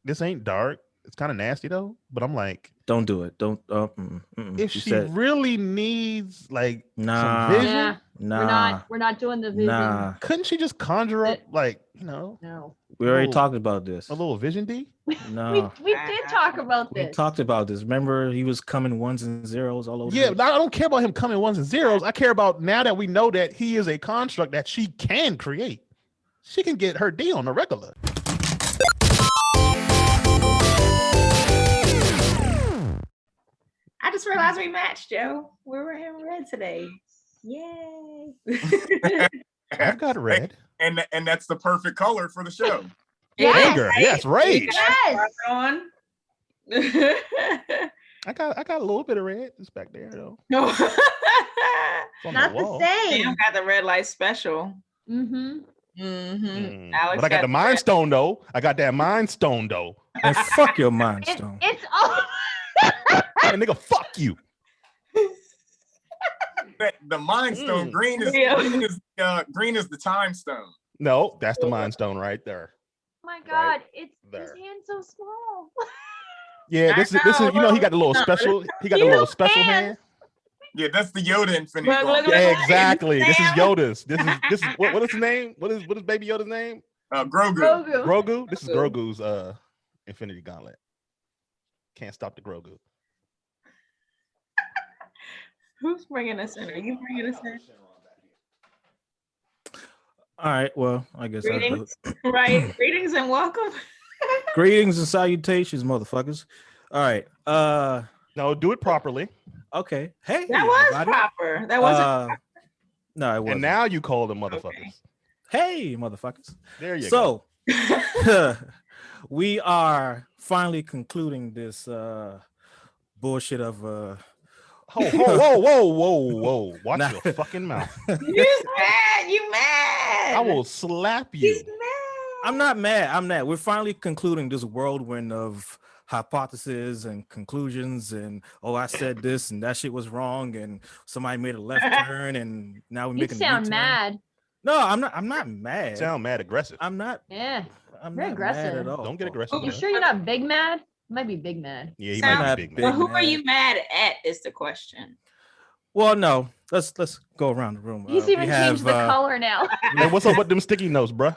this ain't dark. It's kind of nasty though. But I'm like, don't do it. Don't. if You she said really needs like some nah, vision, Yeah, nah, we're not doing the vision. nah. couldn't she just conjure up like No. We already little- talked about this. a little vision D? No, We did talk about we this. talked about this. Remember, he was coming ones and zeros all over. Yeah, the but I don't care about him coming ones and zeros. I care about now that we know that he is a construct that she can create. She can get her D on the regular. I just realized we matched, Joe. We were in red today. Yay. I've got red. And that's the perfect color for the show. Anger. Yes, rage. Yes. On. I got a little bit of red. It's back there though. No. It's on Not the wall. same. Sam got the red light special. Mm-hmm. Alex, But I got the Mind Stone though. I got that Mind Stone though. And fuck your Mind Stone. It's all. Hey, nigga, fuck you. The Mind Stone green is the Time Stone. No, that's the Mind Stone right there. Oh my God, it's there. his hand's so small. Yeah, this is he got the little special. He got the little special hand. Yeah, that's the Yoda Infinity. Look, Gauntlet. look, Yeah, exactly. This is Sam. Yoda's. This is what is his name? What is Baby Yoda's name? Grogu. Grogu. This is Grogu's Infinity Gauntlet. Can't stop the Grogu. Who's bringing us in? Are you bringing us in? All right. Well, I guess I'll do Greetings. it. Right. Greetings and welcome. Greetings and salutations, motherfuckers. All right. No, do it properly. Okay. Hey. That was everybody. proper. That wasn't. No, it wasn't. And now you call them motherfuckers. Okay. Hey, motherfuckers. There you go. So we are finally concluding this bullshit of Whoa. Watch Nah. your fucking mouth. You mad? You mad? I will slap He's you. mad. I'm not mad. We're finally concluding this whirlwind of hypotheses and conclusions and I said this and that shit was wrong and somebody made a left turn and now we're You making a sound U-turn. mad. No, I'm not mad. Sound mad aggressive. I'm not Yeah. I'm Very not aggressive. mad at all. Don't get aggressive. You man. sure you're not big mad? Might be big mad. Yeah, he Sound might be big big. Well, man. who are you mad at? Is the question. Well, no. Let's go around the room. He's even changed the color now. Hey, what's up with them sticky notes, bruh?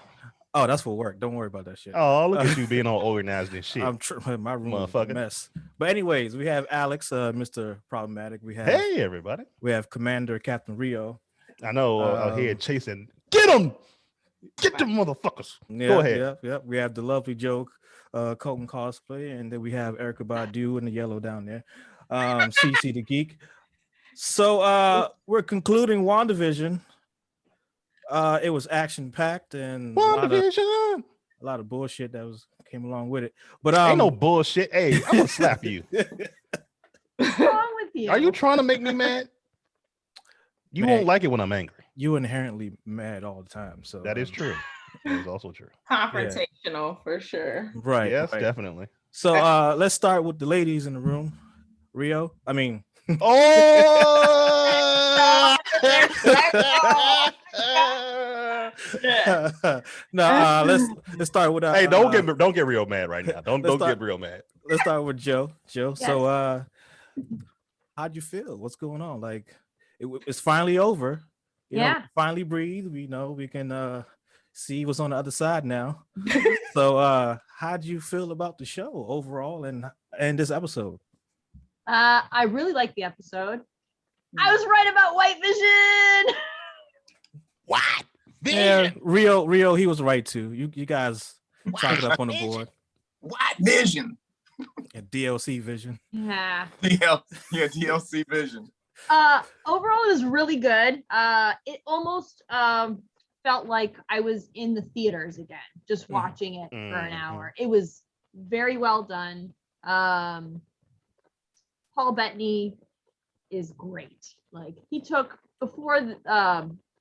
Oh, that's for work. Don't worry about that shit. Oh, look at you being all organized and shit. My room is a Motherfucker. mess. But anyways, we have Alex, Mr. Problematic. We have Hey, everybody. we have Commander Captain Rio. I know here chasing. Get them! Get them motherfuckers. Yeah, Go ahead. Yeah. We have the lovely joke, Colton Cosplay, and then we have Erica Badu in the yellow down there. CC the Geek. So we're concluding WandaVision. It was action packed and a WandaVision. lot of bullshit that came along with it. But Ain't no bullshit. Hey, I'm gonna slap you. What's wrong with you? Are you trying to make me mad? You Man. won't like it when I'm angry. you inherently mad all the time. So That is true. That is also true. Confrontational for sure. Right. Yes, right. definitely. So let's start with the ladies in the room. Rio. I mean, Oh! no, let's start with Hey, don't get real mad right now. Don't start- get real mad. let's start with Joe. So how'd you feel? What's going on? Like it's finally over. You know, Yeah. finally breathe. We know we can see what's on the other side now. So how'd you feel about the show overall and this episode? I really liked the episode. I was right about White Vision. What? Yeah, Rio, he was right too. You guys chalk it up on the board. White Vision. Yeah, DLC Vision. Yeah. DLC Vision. Overall, it was really good. It almost felt like I was in the theaters again, just watching it for an hour. It was very well done. Paul Bettany is great. Like he took before the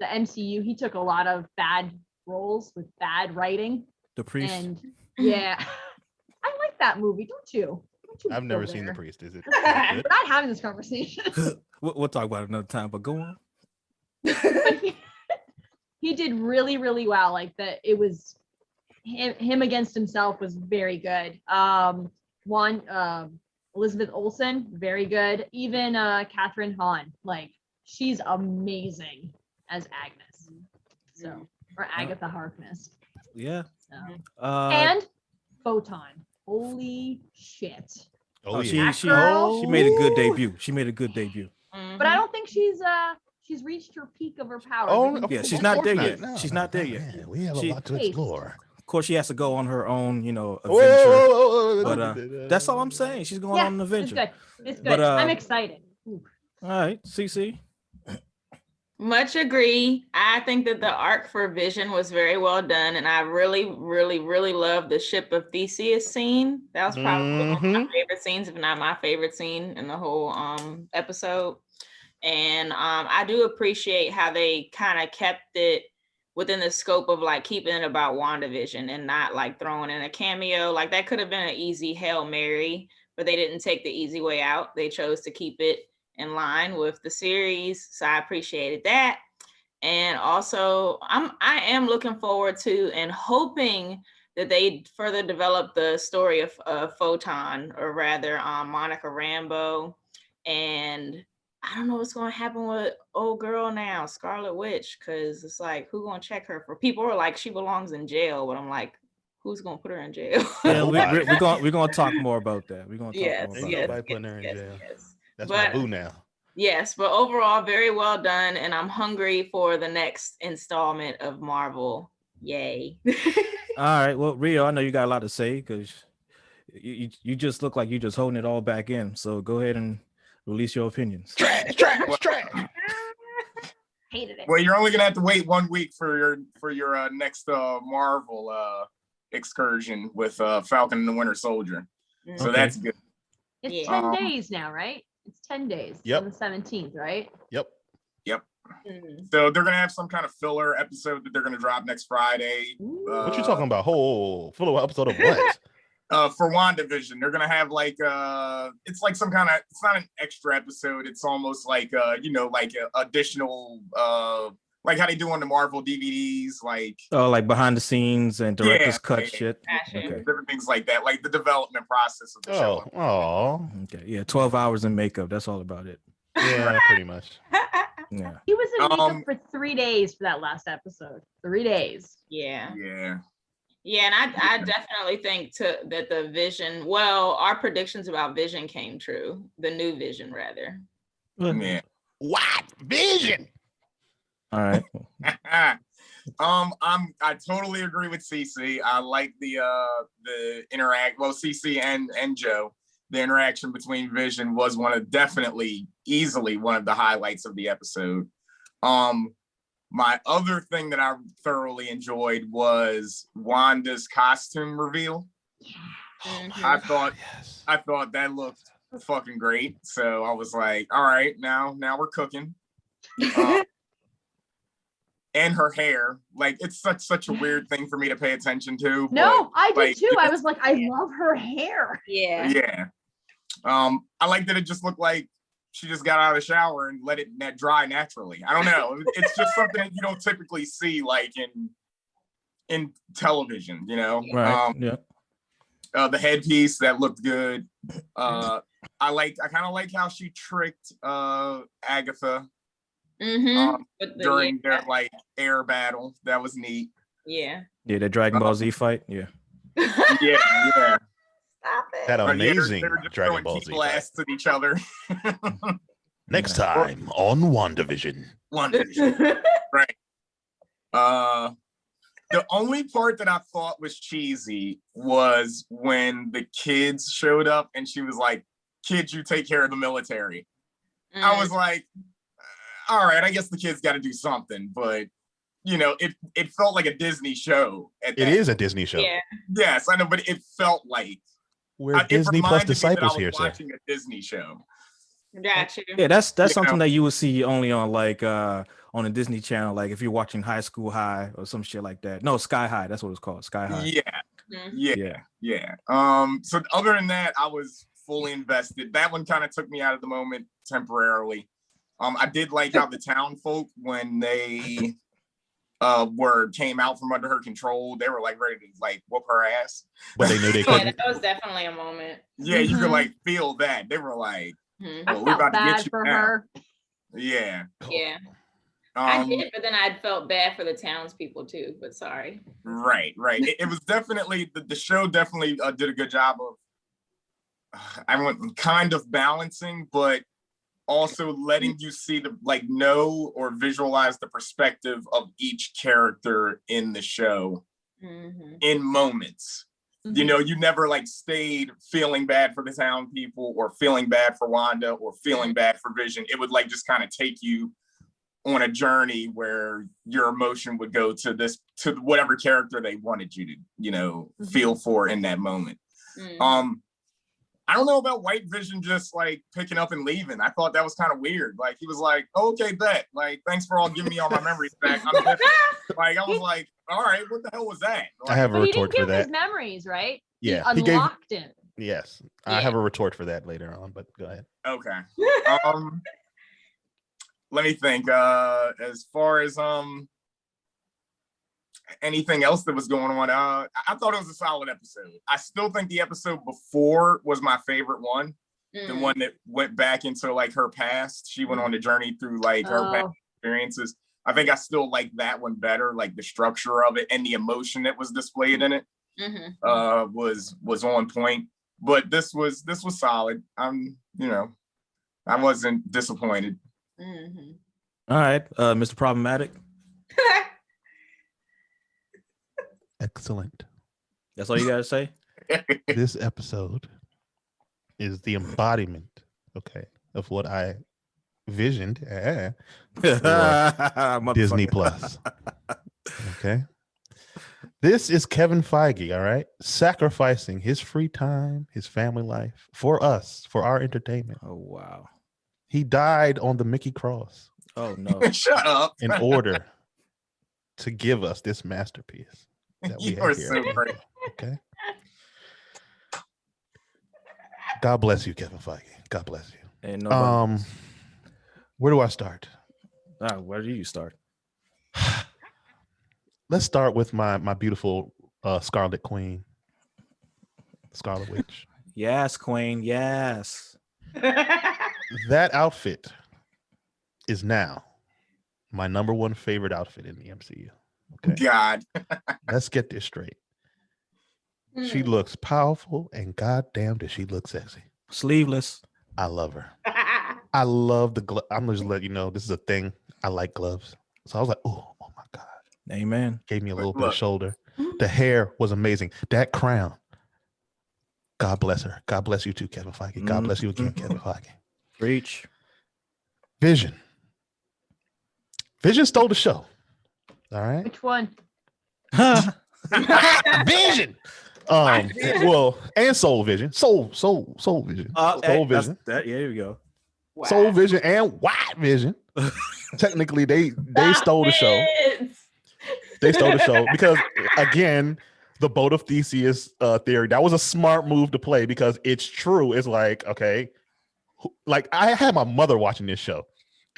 MCU, he took a lot of bad roles with bad writing. The Priest. And yeah, I like that movie, don't you? I've never seen The Priest. Is it? We're not having this conversation. We'll talk about it another time, but go on. He did really, really well. Like that, it was him against himself was very good. Elizabeth Olsen, very good. Even Catherine Hahn, like she's amazing as Agnes. So, or Agatha Harkness. Yeah. So. Uh, And Photon. Holy shit. Oh, she yeah. she made a good debut. She made a good debut. But I don't think she's reached her peak of her powers. Oh, Yeah, of she's not course there not. yet. No, She's no, not there no, yet. man. We have She- a lot to Taste. explore. Of course, she has to go on her own, adventure. Whoa. But that's all I'm saying. She's going on an It's adventure. good. It's good. But, I'm excited. Ooh. All right, CC. Much agree. I think that the arc for Vision was very well done, and I really, really, really love the ship of Theseus scene. That was probably one of my favorite scenes, if not my favorite scene in the whole episode. And I do appreciate how they kind of kept it within the scope of like keeping it about WandaVision and not like throwing in a cameo. Like that could have been an easy Hail Mary, but they didn't take the easy way out. They chose to keep it in line with the series. So I appreciated that. And also I am looking forward to and hoping that they further develop the story of Photon, or rather Monica Rambeau. And I don't know what's going to happen with old girl now, Scarlet Witch, because it's like, who going to check her for? People are like, she belongs in jail, but I'm like, who's going to put her in jail? Yeah, we're going to talk more about that. We're going to talk more about Ain't nobody putting her in jail. That's my boo now. Yes, but overall, very well done, and I'm hungry for the next installment of Marvel. Yay! All right, well, Rio, I know you got a lot to say because you just look like you just holding it all back in. So go ahead and release your opinions. Trash. Hated it. Well, you're only gonna have to wait 1 week for your next Marvel excursion with Falcon and the Winter Soldier. So Okay. that's good. It's Yeah. 10 days now, right? It's 10 days. Yep. On the 17th, right? Yep. So they're gonna have some kind of filler episode that they're gonna drop next Friday. What you talking about? Whole full episode of what? For WandaVision, they're gonna have like it's like some kind of, it's not an extra episode, it's almost like like additional like how they do on the Marvel DVDs, like Like behind the scenes and director's cut yeah. shit. Gotcha. Okay. different things like that, like the development process of the show. Oh. Okay. Yeah, 12 hours in makeup. That's all about it. Yeah, pretty much. Yeah. He was in makeup for 3 days for that last episode. 3 days. Yeah. Yeah. And I definitely think that the Vision, well, our predictions about Vision came true. The new Vision, rather. Yeah. What? Vision. All right. I totally agree with CC. I like the interact. Well, CC and Joe, the interaction between Vision was easily one of the highlights of the episode. My other thing that I thoroughly enjoyed was Wanda's costume reveal. I thought that looked fucking great. So I was like, all right, now we're cooking. And her hair, like it's such a weird thing for me to pay attention to. No, but, I did like, too. I was like, I love her hair. Yeah. I like that it just looked like she just got out of the shower and let it dry naturally. I don't know. It's just something that you don't typically see like in television, Right. Yeah. The headpiece that looked good. I kind of like how she tricked Agatha during their like air battle. That was neat. Yeah. Yeah, the Dragon Ball Z fight. Yeah. Yeah. Stop it. That amazing they were just Dragon throwing Ball Z. blasts at each other. Next time on WandaVision. Right. The only part that I thought was cheesy was when the kids showed up and she was like, "Kids, you take care of the military." I was like, all right, I guess the kids got to do something, but it felt like a Disney show. It is a Disney show. Yeah. Yes, I know, but it felt like We're Disney Plus reminded me that disciples I here, was sir. watching a Disney show. Got you. Yeah, that's something that you would see only on like on a Disney Channel, like if you're watching High School High or some shit like that. No, Sky High, that's what it's called. Sky High. Yeah. So other than that, I was fully invested. That one kind of took me out of the moment temporarily. I did like how the town folk, when they came out from under her control. They were like ready to like whoop her ass. But they knew they Yeah, couldn't. that was definitely a moment. Yeah, you could Mhm. like feel that. They were like, Mhm. I well, we felt about to bad get you for now. her. Yeah. Yeah, I Um, did, but then I felt bad for the townspeople too. But sorry. right. It was definitely the show definitely did a good job of I went kind of balancing, but also letting you see the like know or visualize the perspective of each character in the show Mhm. in moments. You know, you never like stayed feeling bad for the town people or feeling bad for Wanda or feeling bad for Vision. It would like just kind of take you on a journey where your emotion would go to whatever character they wanted you to, you know, feel for in that moment. Mhm. I don't know about White Vision just like picking up and leaving. I thought that was kind of weird. Like he was like, okay, bet. Like, thanks for all giving me all my memories back. I'm dead. Like, I was like, all right, what the hell was that? Like, I have a But he didn't retort for give his that. memories, right? Yeah, He he gave. unlocked it. Yes, I have a retort for that later on. But go ahead. okay. Let me think. As far as anything else that was going on, I thought it was a solid episode. I still think the episode before was my favorite one. The one that went back into like her past. She went on a journey through like her past experiences. I think I still like that one better, like the structure of it and the emotion that was displayed in it was on point. But this was solid. You know, I wasn't disappointed. All right, Mr. Problematic. Excellent. That's all you gotta say. This episode is the embodiment, okay, of what I visioned. Disney Plus. Okay. This is Kevin Feige, all right, sacrificing his free time, his family life for us, for our entertainment. Oh wow. He died on the Mickey Cross Oh no. Shut up. in order to give us this masterpiece that we You have are here. so great. Okay. God bless you, Kevin Feige. God bless you. Ain't nobody. Where do I start? Where do you start? Let's start with my beautiful Scarlet Queen, Scarlet Witch. Yes, Queen. Yes. That outfit is now my number one favorite outfit in the MCU. Okay. God. Let's get this straight. She looks powerful, and goddamn does she look sexy. Sleeveless. I love her. I love the glove. I'm just letting you know this is a thing. I like gloves. So I was like, oh my God. Amen. Gave me a little bit of shoulder. The hair was amazing. That crown. God bless her. God bless you too, Kevin Feige. God bless you again, Kevin Feige. Preach. Vision. Vision stole the show. All right. Which one? Vision. Well, and Soul Vision. Soul Vision. Soul Vision. Yeah, here we go. Wow. Soul Vision and White Vision. Technically, they stole the show. They stole the show because, again, the boat of Theseus theory, that was a smart move to play because it's true. It's like, okay, like I had my mother watching this show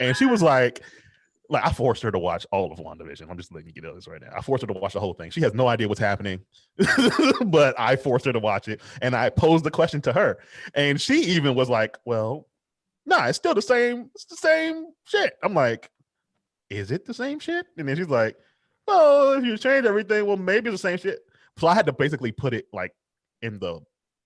and she was like I forced her to watch all of WandaVision. I'm just letting you know this right now. I forced her to watch the whole thing. She has no idea what's happening, but I forced her to watch it. And I posed the question to her. And she even was like, well, nah, it's still the same. It's the same shit. I'm like, is it the same shit? And then she's like, well, if you change everything, well, maybe it's the same shit. So I had to basically put it like in the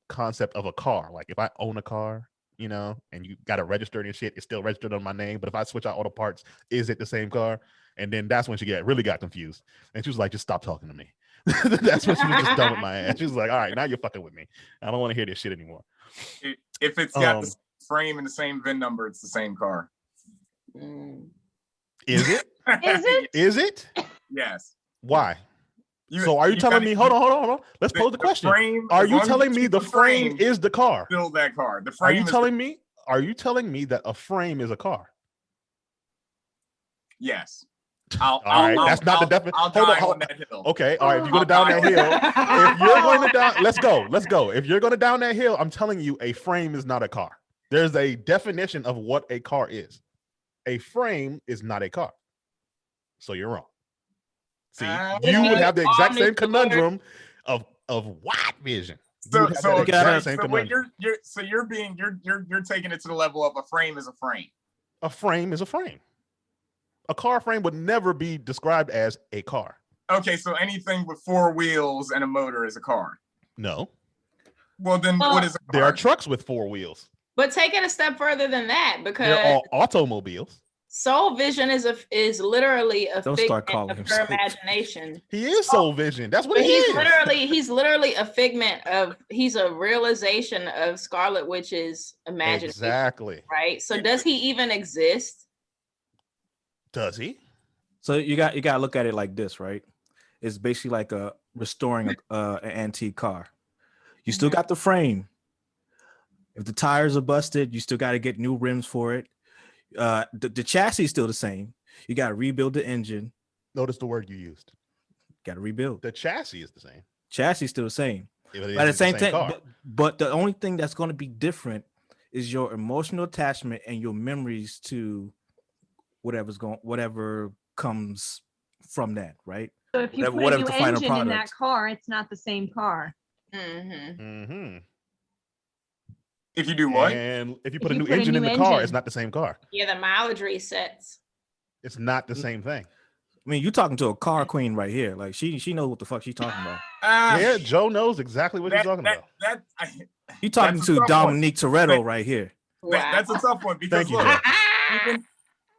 concept of a car. Like if I own a car, you know, and you got it registered and shit, it's still registered on my name. But if I switch out all the parts, is it the same car? And then that's when she really got confused. And she was like, just stop talking to me. That's when she was just done with my ass. She was like, all right, now you're fucking with me. I don't want to hear this shit anymore. If it's got the same frame and the same VIN number, it's the same car. Is it? Is it? Is it? Yes. Why? So are you telling me, hold on. Let's pose the question. Frame, are you telling me the frame is the car? Still that car. The frame Are you telling me that a frame is a car? Yes. All right, that's not the definition. Hold on. That hill. Okay, all right. If you're going down that hill, if you're going to down, let's go. If you're going to down that hill, I'm telling you, a frame is not a car. There's a definition of what a car is. A frame is not a car. So you're wrong. See, It you would means have the all exact new same doors. conundrum of what vision. You So would have so that exact gotta- same so what conundrum. you're taking it to the level of a frame is a frame. A frame is a frame. A car frame would never be described as a car. Okay, so anything with four wheels and a motor is a car. No, Well, then Well, what is a car? there are trucks with four wheels. But take it a step further than that, They're because all automobiles. Soul Vision is literally a Don't start figment calling of him her Soul Vision. imagination. He is Soul Vision. That's what But he is. he's literally a figment of, he's a realization of Scarlet Witch's imagination. Exactly. Right. So does he even exist? Does he? So you got to look at it like this, right? It's basically like a restoring an antique car. You still got the frame. If the tires are busted, you still got to get new rims for it. The chassis is still the same. You got to rebuild the engine. Notice the word you used. Got to rebuild. The chassis is the same. Chassis is still the same. But it But at the is same time, car. but the only thing that's going to be different is your emotional attachment and your memories to whatever comes from that, right? So if you put a whatever new the final engine in that product. car, it's not the same car. Mm-hmm. Mm-hmm. If you do what? And if you If put a you new put a engine in new the car, engine. it's not the same car. Yeah, the mileage resets. It's not the same thing. I mean, you talking to a car queen right here. Like she knows what the fuck she's talking about. Yeah, Joe knows exactly what he's talking about. You talking That's a to tough Dominique Toretto right here. That's a tough one because Thank you, look, Joe.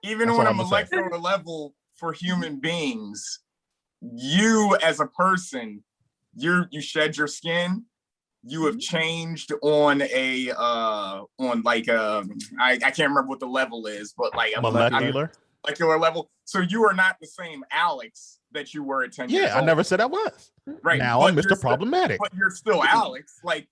even That's on all a I'm gonna say. molecular level for human beings, you as a person, you shed your skin. You have changed on a I can't remember what the level is, but like a Molecular. molecular level. So you are not the same Alex that you were at 10 years Yeah, I old. never said I was. Right. Now but I'm you're Mr. still- Problematic. But you're still Alex. Like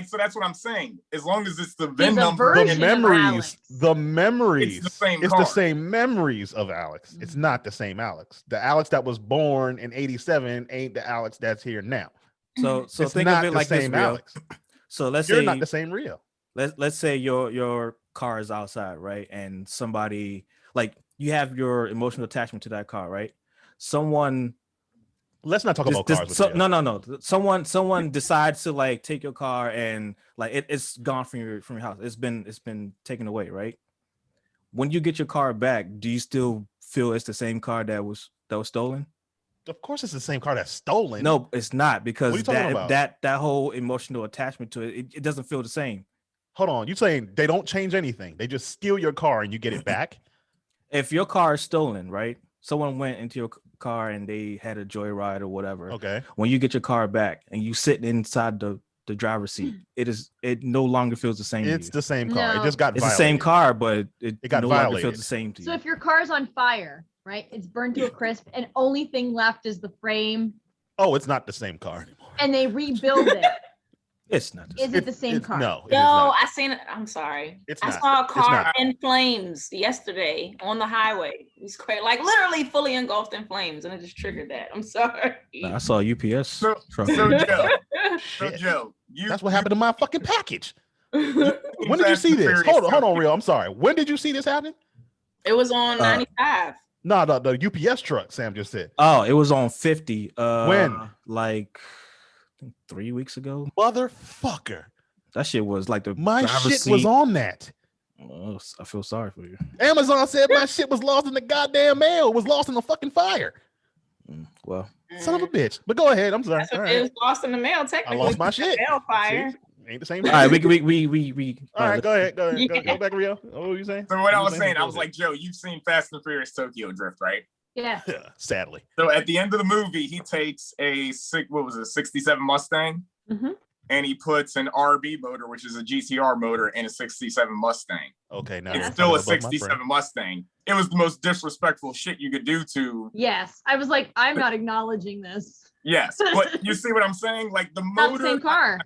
so that's what I'm saying. As long as it's the VIN He's a number, version The of memories, Alex. the memories. It's the same It's car. the same memories of Alex. It's not the same Alex. The Alex that was born in '87 ain't the Alex that's here now. So It's think not of it the like this, same Rio. Alex. So let's You're say not the same Rio. let's say your car is outside, right? And somebody, like, you have your emotional attachment to that car, right? Someone Let's not talk about cars. With Rio. no. Someone decides to like take your car and like it's gone from your house. It's been taken away, right? When you get your car back, do you still feel it's the same car that was stolen? Of course, it's the same car that's stolen. No, it's not, because What are you talking about? that whole emotional attachment to it doesn't feel the same. Hold on. You saying they don't change anything? They just steal your car and you get it back? If your car is stolen, right? Someone went into your car and they had a joyride or whatever. Okay. When you get your car back and you sit inside the driver's seat, it no longer feels the same. It's to you. the same car. No. It just got It's violated. the same car, but it got no longer violated. feels the same to you. So if your car's on fire, right? It's burned to a crisp, and only thing left is the frame, Oh, it's not the same car anymore. and they rebuild it. It's not. Is it the same It's- car? No. it Yo, is not. I seen it. I'm sorry. It's I not. saw a It's car not. in flames yesterday on the highway. It was crazy, like literally fully engulfed in flames, and it just triggered that. I'm sorry. I saw a UPS So truck. Shit. Joe, That's what happened to my fucking package. you When did you Fast see and this? Furious Hold on, stuff. real. I'm sorry. When did you see this happen? It was on 95. No, the UPS truck. Sam just said. Oh, it was on 50. When? Like I think 3 weeks ago. Motherfucker. That shit was like the My driver's shit was seat. on that. Oh, I feel sorry for you. Amazon said my shit was lost in the goddamn mail. It was lost in the fucking fire. Well, Son of a bitch. But go ahead. I'm sorry. That's All what it right. was lost in the mail. I Technically, lost my shit. Mail fire. See? Ain't the same. all right, thing. we All right, go ahead. Go ahead. Go Yeah. back, Rio. What were you saying? So what I You was were saying, I Go was ahead. like, Joe, you've seen Fast and Furious Tokyo Drift, right? Yeah. Sadly. So at the end of the movie, he takes a 67 Mustang, Mhm. and he puts an RB motor, which is a GTR motor, in a 67 Mustang. Okay, now It's you're still talking a above my 67 brain. Mustang. It was the most disrespectful shit you could do to. Yes. I was like, I'm not acknowledging this. Yes, but you see what I'm saying? Like the Not the motor. same car.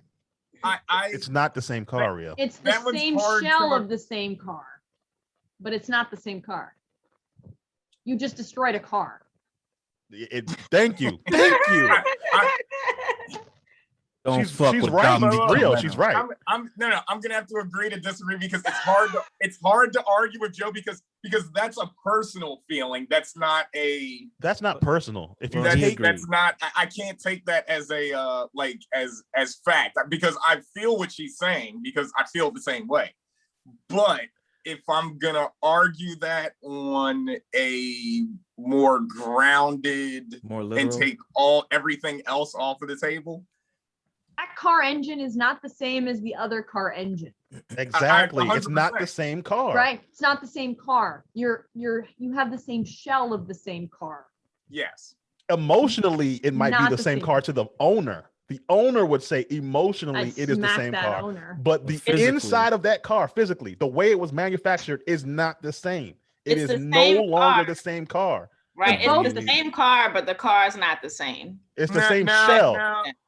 It's not the same car, Rio. It's the That one's same hard shell to- of the same car, but it's not the same car. You just destroyed a car. Thank you. Thank you. Don't she's fuck with right. Dominique Real. Toretto. She's right. I'm gonna have to agree to disagree because it's hard to argue with Joe because that's a personal feeling. That's not personal. If you Well, he take agreed. that's not I can't take that as a as fact because I feel what she's saying because I feel the same way. But if I'm gonna argue that on a more grounded More and literal. take everything else off of the table, That car engine is not the same as the other car engine, exactly, it's not the 100%. same car. right? It's not the same car. You have the same shell of the same car. yes. Emotionally, it might be Not the the same same. car to the owner. The owner would say emotionally I'd it is the smack same that car, owner. but the Physically. inside of that car, physically, the way it was manufactured is not the same. It It's is the no same longer car. the same car. Right. They're It's the same car, but the car is not the same. It's the No, same no, shell.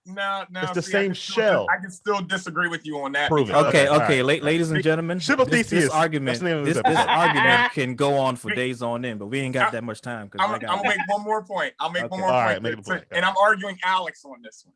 No. It's the See, same shell. I can still disagree with you on that. Prove it. because- Okay, all okay, right. ladies and gentlemen, Ship of this Theseus. argument, That's the name of this this episode. argument can go on for days on end, but we ain't got that much time because I'm gonna make one more point. I'll make one Okay. more All point. right, make a point. And I'm arguing Alex on this one.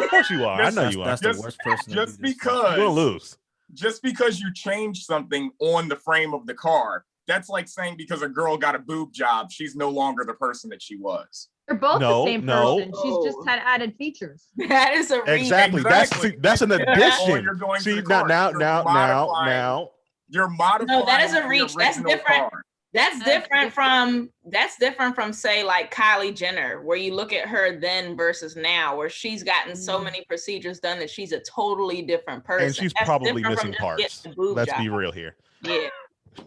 Of course you are. I know you are. That's Just- the worst person. to Just do this. You're gonna because lose. just because you change something on the frame of the car, that's like saying because a girl got a boob job, she's no longer the person that she was. They're both No, the same no. person. She's just had added features. That is a reach. Exactly. Exactly. That's an Or addition. you're going to See the car. now You're modifying- You're modifying. No, that is a the reach. That's original different. car. That's different from say like Kylie Jenner, where you look at her then versus now, where she's gotten so many procedures done that she's a totally different person. and she's That's probably different from missing just parts. getting the boob Let's job. be real here. Yeah.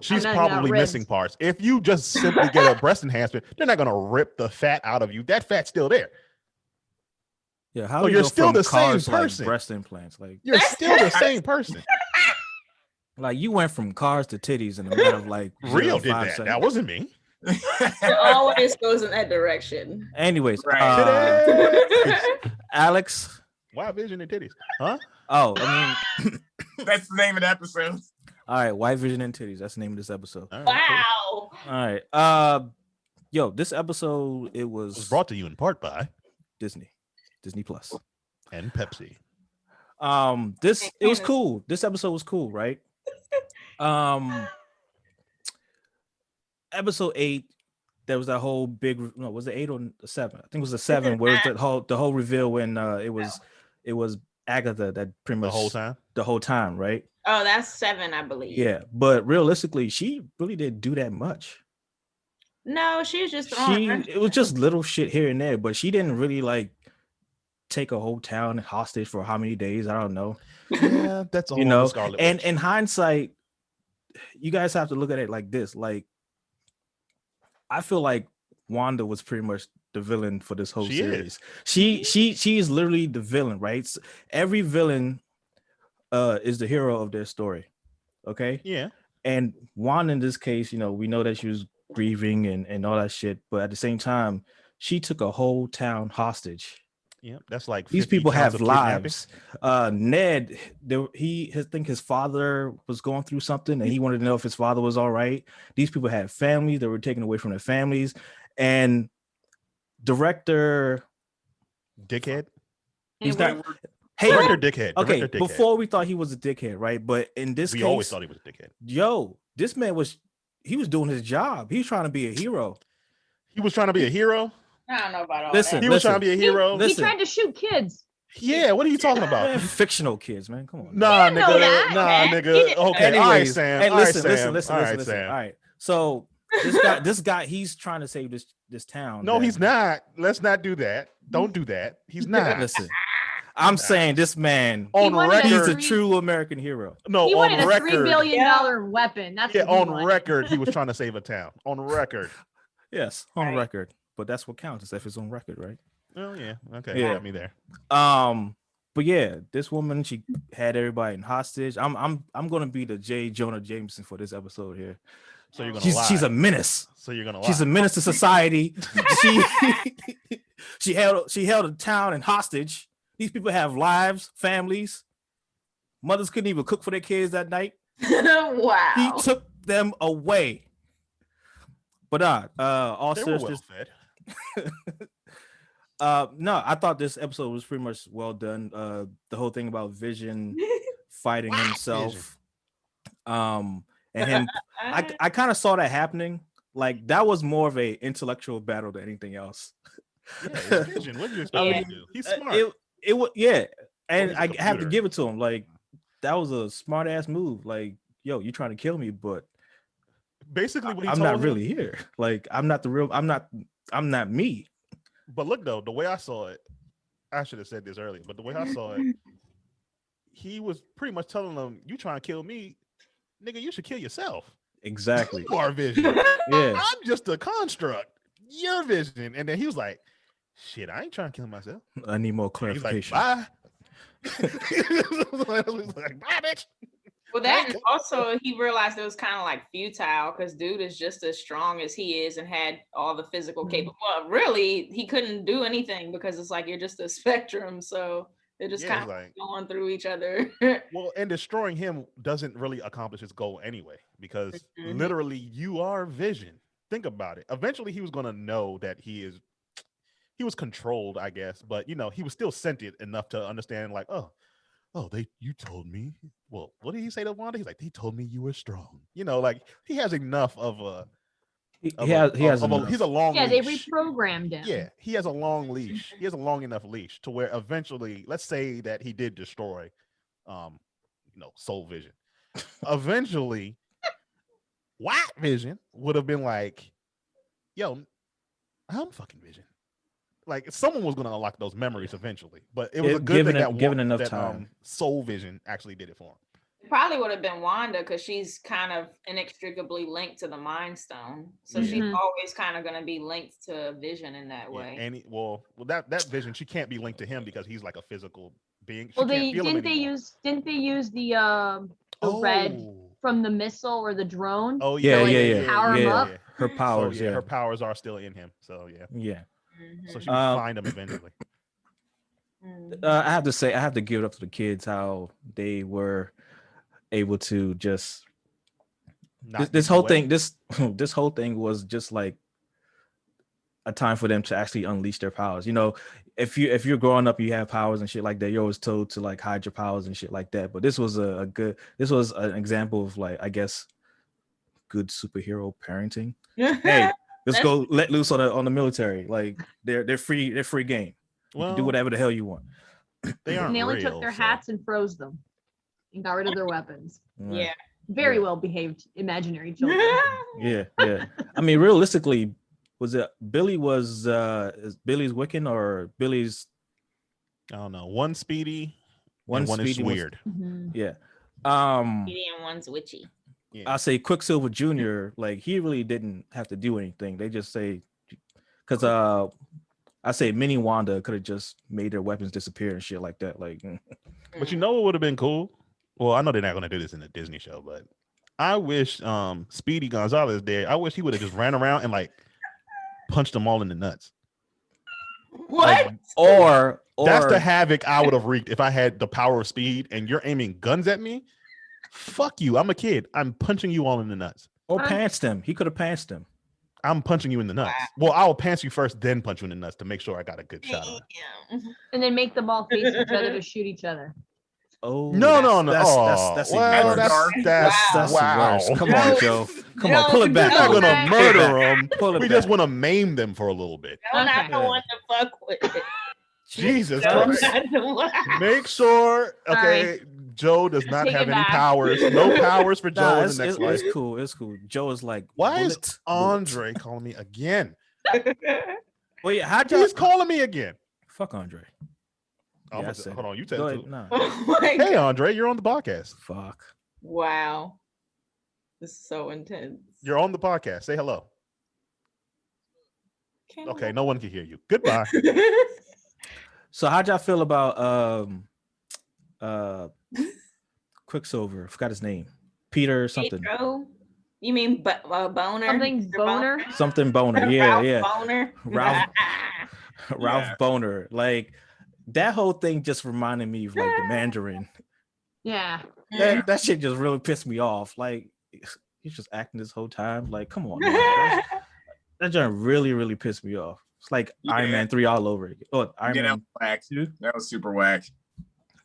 She's And then got probably ribs. missing parts. If you just simply get a breast enhancement, they're not gonna rip the fat out of you. That fat's still there. Yeah, how So you you're go still from the same cars to, like, person. breast implants, like You're still the same person. you went from cars to titties in a matter of like Real 0.5 did that. seconds. That wasn't me. It always goes in that direction. Anyways, Right. Titties. Alex. Why vision and titties? Huh? Oh, I mean, That's the name of the episode. all right, white vision and titties. That's the name of this episode. All right, cool. Wow. All right. Yo, this episode it It was was brought to you in part by Disney Plus. and Pepsi. It was cool. This episode was cool, right? Episode 8, there was that whole big was it 8 or 7? I think it was the 7 where it was the whole reveal when it was Agatha that pretty much The whole time, right? Oh, that's 7, I believe. Yeah, but realistically, she really didn't do that much. No, she was just throwing It was just little shit here and there, but she didn't really like take a whole town hostage for how many days? I don't know. Yeah, that's all. You know, Scarlet and Witch. in hindsight, you guys have to look at it like this. Like, I feel like Wanda was pretty much the villain for this whole series. She is literally the villain, right? So every villain is the hero of their story. Okay. Yeah. And Wanda in this case, we know that she was grieving and all that shit, but at the same time, she took a whole town hostage. Yeah, that's like These 50 people counts have of kidnapping. lives. Ned, I think his father was going through something and he wanted to know if his father was all right. These people had families that were taken away from their families. And director Dickhead. He's Wait, not. Hey, Director Dickhead. okay. Director Dickhead. Before we thought he was a dickhead, right? But in this we case, always thought he was a dickhead. Yo, this man was doing his job. He was trying to be a hero. He was trying to be a hero. I don't know about all Listen, that. He was trying to be a hero. Listen. He tried to shoot kids. Yeah, what are you talking about? Man, fictional kids, man. Come on. Nah, didn't know nigga. that. Nah, He nigga. didn't- Okay, all right, Sam. Hey, All right, listen. Sam. All right, Listen. Sam. All right. So this guy, he's trying to save this town. No, he's not. Let's not do that. Don't do that. He's not. Listen, I'm saying this man, On wanted he's record. a true American hero. No, He wanted on a $3 record. billion weapon. That's Yeah, what he on wanted. record, he was trying to save a town. On record. Yes, on Right. record. But that's what counts is if it's on record, right? Oh yeah. Okay. Yeah. Got me there. But yeah, this woman, she had everybody in hostage. I'm gonna be the J. Jonah Jameson for this episode here. So you're gonna lie. She's a menace. So you're gonna lie. She's a menace to society. she held a town in hostage. These people have lives, families. Mothers couldn't even cook for their kids that night. Wow. He took them away. But all They were well seriousness, fed. No, I thought this episode was pretty much well done. The whole thing about Vision fighting himself, and him. I kind of saw that happening. Like that was more of a intellectual battle than anything else. Yeah, it's Vision. What do you expect him to do? He's smart. It was and he's a I have to computer. give it to him. Like that was a smart ass move. Like, yo, you're trying to kill me, but Basically, what he I'm told not him, really here. Like I'm not the real. I'm not me. But look though, the way I saw it, I should have said this earlier, but the way I saw it, he was pretty much telling them, "You trying to kill me, nigga? You should kill yourself. Exactly. You are Vision. Yeah. I'm just a construct. You're Vision." And then he was like, "Shit, I ain't trying to kill myself." I need more He's like, clarification. "Bye." He's like, "Bye, bitch." Well, that and also he realized it was kind of like futile because dude is just as strong as he is and had all the physical capable. Well, really, he couldn't do anything because it's like you're just a spectrum. So they're just kind of like, going through each other. well, and destroying him doesn't really accomplish his goal anyway, because literally you are Vision. Think about it. Eventually, he was going to know that he was controlled, I guess, but you know, he was still sentient enough to understand, like, oh, you told me. Well, what did he say to Wanda? He's like, they told me you were strong. You know, like he has enough of a. He's a long. Yeah, leash. they reprogrammed him. Yeah, he has a long leash. He has a long enough leash to where eventually, let's say that he did destroy, Soul Vision. Eventually, White Vision would have been like, "Yo, I'm fucking Vision." Like someone was going to unlock those memories eventually, but it was a good thing that given enough time. Soul Vision actually did it for him. It probably would have been Wanda because she's kind of inextricably linked to the Mind Stone, so she's always kind of going to be linked to Vision in that way. And that Vision, she can't be linked to him because he's like a physical being. Well, didn't they use the red from the missile or the drone? Oh yeah. Power him up. Her powers, her powers are still in him. So yeah. So she can find him eventually. I have to give it up to the kids how they were able to just this whole thing was just like a time for them to actually unleash their powers. You know, if you're growing up, you have powers and shit like that. You're always told to like hide your powers and shit like that. But this was an example of like, I guess, good superhero parenting. Hey, let's go let loose on the military. Like they're free game. You can do whatever the hell you want. They aren't. And they only real, took their hats and froze them and got rid of their weapons. Yeah. Very well behaved imaginary children. Yeah. I mean, realistically, was it Billy was is Billy's Wiccan or Billy's? I don't know. One speedy, one speedy, is weird. Yeah. Speedy and one's witchy. Yeah. I say Quicksilver Jr. Like he really didn't have to do anything. They just say because I say Mini Wanda could have just made their weapons disappear and shit like that. Like, but you know what would have been cool? Well, I know they're not going to do this in the Disney show, but I wish Speedy Gonzalez there. I wish he would have just ran around and like punched them all in the nuts. What? Like, or that's the havoc I would have wreaked if I had the power of speed and you're aiming guns at me. Fuck you. I'm a kid. I'm punching you all in the nuts. Or pantsed him. He could have pantsed him. I'm punching you in the nuts. Well, I'll pants you first, then punch you in the nuts to make sure I got a good shot on it. And then make them all face each other to shoot each other. Oh no! That's wow. Worse. Come on, Joe. Come on, pull it back. We're not gonna murder them. We just want to maim them for a little bit. I'm not the one to fuck with. Jesus Christ! Make sure, okay. Joe does not have any powers. No powers for Joe in the next life. It's cool. It's cool. Joe is like, why is Andre calling me again? Well, yeah, he's calling me again. Fuck Andre. Oh, yeah, hold on, you tell it. No. Hey, Andre, you're on the podcast. Fuck. Wow, this is so intense. You're on the podcast. Say hello. Okay, no one can hear you. Goodbye. So, how'd y'all feel about Quicksilver? I forgot his name. Peter something. Pedro? You mean Boner? Something Boner? Something Boner. Yeah. Boner. Ralph Boner. Like that whole thing just reminded me of like the Mandarin. Yeah. That shit just really pissed me off. Like he's just acting this whole time. Like, come on, man. That joint really, really pissed me off. It's like Iron Man 3 all over again. Oh, Iron Yeah, Man whack. 2. That was super whack.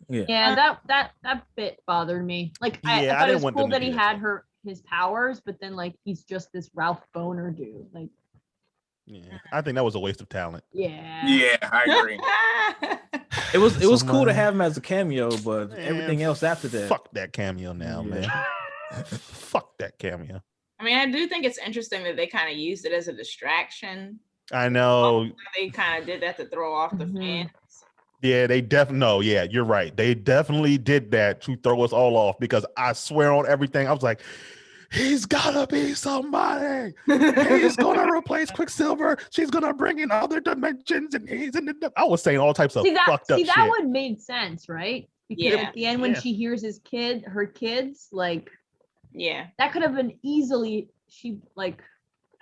Yeah, that bit bothered me. Like I Yeah, I thought it didn't was want cool them to that he do had that. his powers, but then like he's just this Ralph Boner dude. Like, Yeah, I think that was a waste of talent. yeah. Yeah, I agree. It was cool to Somebody- have him as a cameo, but Man, everything else after that. Fuck that cameo now, Yeah. man. Fuck that cameo. I mean, I do think it's interesting that they kind of used it as a distraction. I know. They kind of did that to throw off the Mhm. fans. Yeah, they definitely. No, yeah, you're right. They definitely did that to throw us all off because I swear on everything, I was like, he's gotta be somebody. He's gonna replace Quicksilver. She's gonna bring in other dimensions, and he's in the. I was saying all types of fucked up that shit. one made sense, right? Because Yeah. at the end, when Yeah. she hears her kids, like Yeah. that could have been easily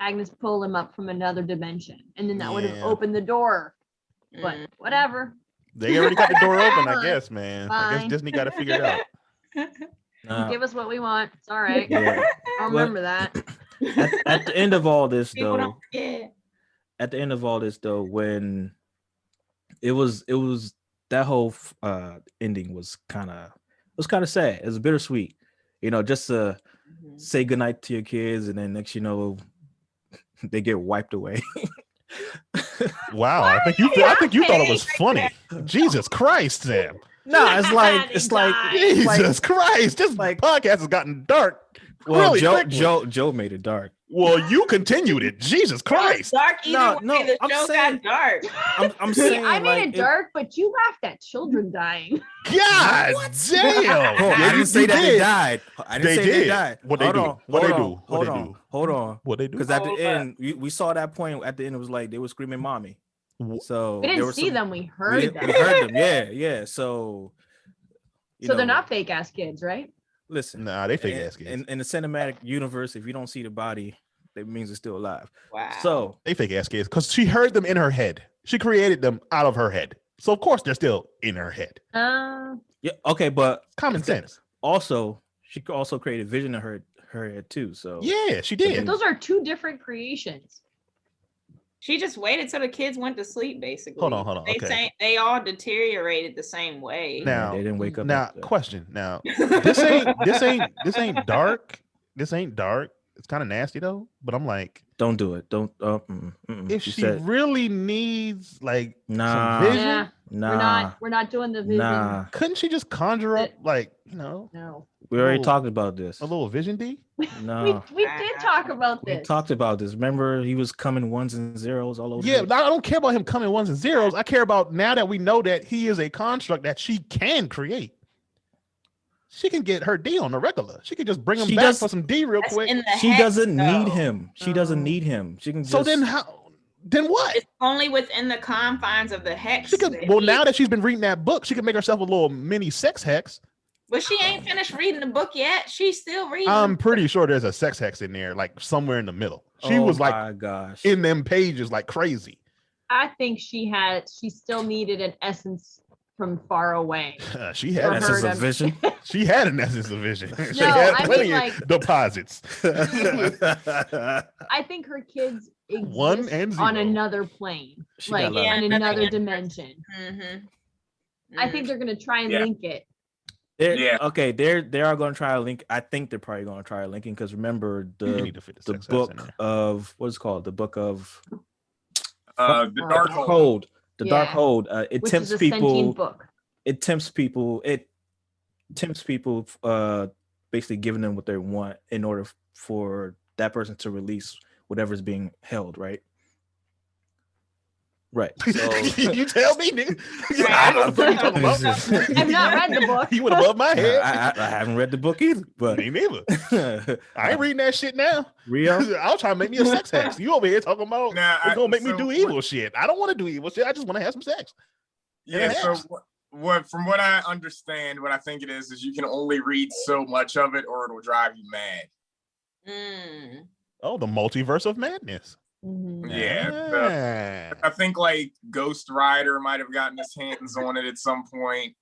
Agnes pull him up from another dimension, and then that would have Yeah. opened the door. But Mm. whatever. They already got the door open, I guess, man. I guess Fine. Disney got to figure it out. Nah, Give us what we want. It's all right. yeah. I'll Well- remember that. At the end of all this, People though, don't forget. at the end of all this, though, when it was that whole ending was kind of sad. It was bittersweet, just to Mhm. say goodnight to your kids, and then next they get wiped away. Wow, I think you thought it was funny. Jesus Christ, Sam. No, it's like They it's like died. it's like- Jesus Christ, this like- podcast has gotten dark. well, really quickly. Joe made it dark. Well, you continued it. Jesus It was Christ. dark either No, way. The I'm show saying- got dark. I'm See, saying I made like, it dark, but you laughed at children dying. God damn. Hold on, Yeah, I didn't say you that they did. died. I didn't They say did. they died. What they Hold do? on, What they hold do? on, What hold they on, do? Hold on. What they do? Because at the Hold end, we saw that point. At the end, it was like they were screaming "mommy." So We there didn't was see some- them. We We, heard didn't- them. we heard them. Yeah. So, So they're not fake ass kids, right? Listen, Nah, they fake ass kids. in the cinematic universe, if you don't see the body, that means it's still alive. Wow. So They fake ass kids because she heard them in her head. She created them out of her head. So of course they're still in her head. yeah, okay, but Common sense. also she also created Vision in her head too. So Yeah, she But did. those are two different creations. she just waited till the kids went to sleep, basically. Hold on, They okay. say they all deteriorated the same way. Now- they didn't wake up. Now, after that. question. Now, this ain't dark. This ain't dark. It's kind of nasty though. But I'm like, Don't do it. Don't. if she really needs like Nah. some vision, Yeah, Nah, we're not doing the vision. nah. couldn't she just conjure up like No. We already Little- talked about this. a little vision D? No, We did talk about we this. talked about this. Remember, he was coming ones and zeros all over. Yeah, the- but I don't care about him coming ones and zeros. I care about now that we know that he is a construct that she can create. She can get her D on the regular. She can just bring him She back does- for some D real That's quick. in the she hex, doesn't need though. him. She doesn't Oh. need him. She can. So just, then how? Then what? It's only within the confines of the hex. She could. that Well, he- now that she's been reading that book, she can make herself a little mini sex hex. But she ain't finished reading the book yet. She's still reading. I'm pretty sure there's a sex hex in there, like somewhere in the middle. She Oh was like my gosh. in them pages like crazy. I think she still needed an essence from far away. She For had her Essence to- of vision. She had an essence of vision. She No, had I mean, plenty like- of deposits. I think her kids exist One and on zero. another plane, She like got a lot in of- another Yeah. dimension. Mm-hmm. I think they're gonna try and Yeah. link it. Yeah. Okay, they are going to try a link. I think they're probably going to try a linking because remember You the need to fit the the sex hex in book there. of what's it called? The book of The Dark Hole. Hold. The Dark Yeah. Hold. It Which tempts is a people. sentient book. It tempts people. It tempts people. Basically giving them what they want in order for that person to release whatever's being held. Right. Right. So You tell me, nigga. Right. I know what you're talking about. I've not read the book. You went above my head. I haven't read the book either, but Me neither. I ain't reading that shit now. Rio. I was trying to make me a sex hex. You over here talking about Nah, it's gonna make me so do what- evil shit. I don't want to do evil shit. I just want to have some sex. Yeah. Yeah. So what? From what I understand, what I think it is you can only read so much of it, or it'll drive you mad. Mm. Oh, the multiverse of madness. Mhm. Yeah. I think like Ghost Rider might have gotten his hands on it at some point.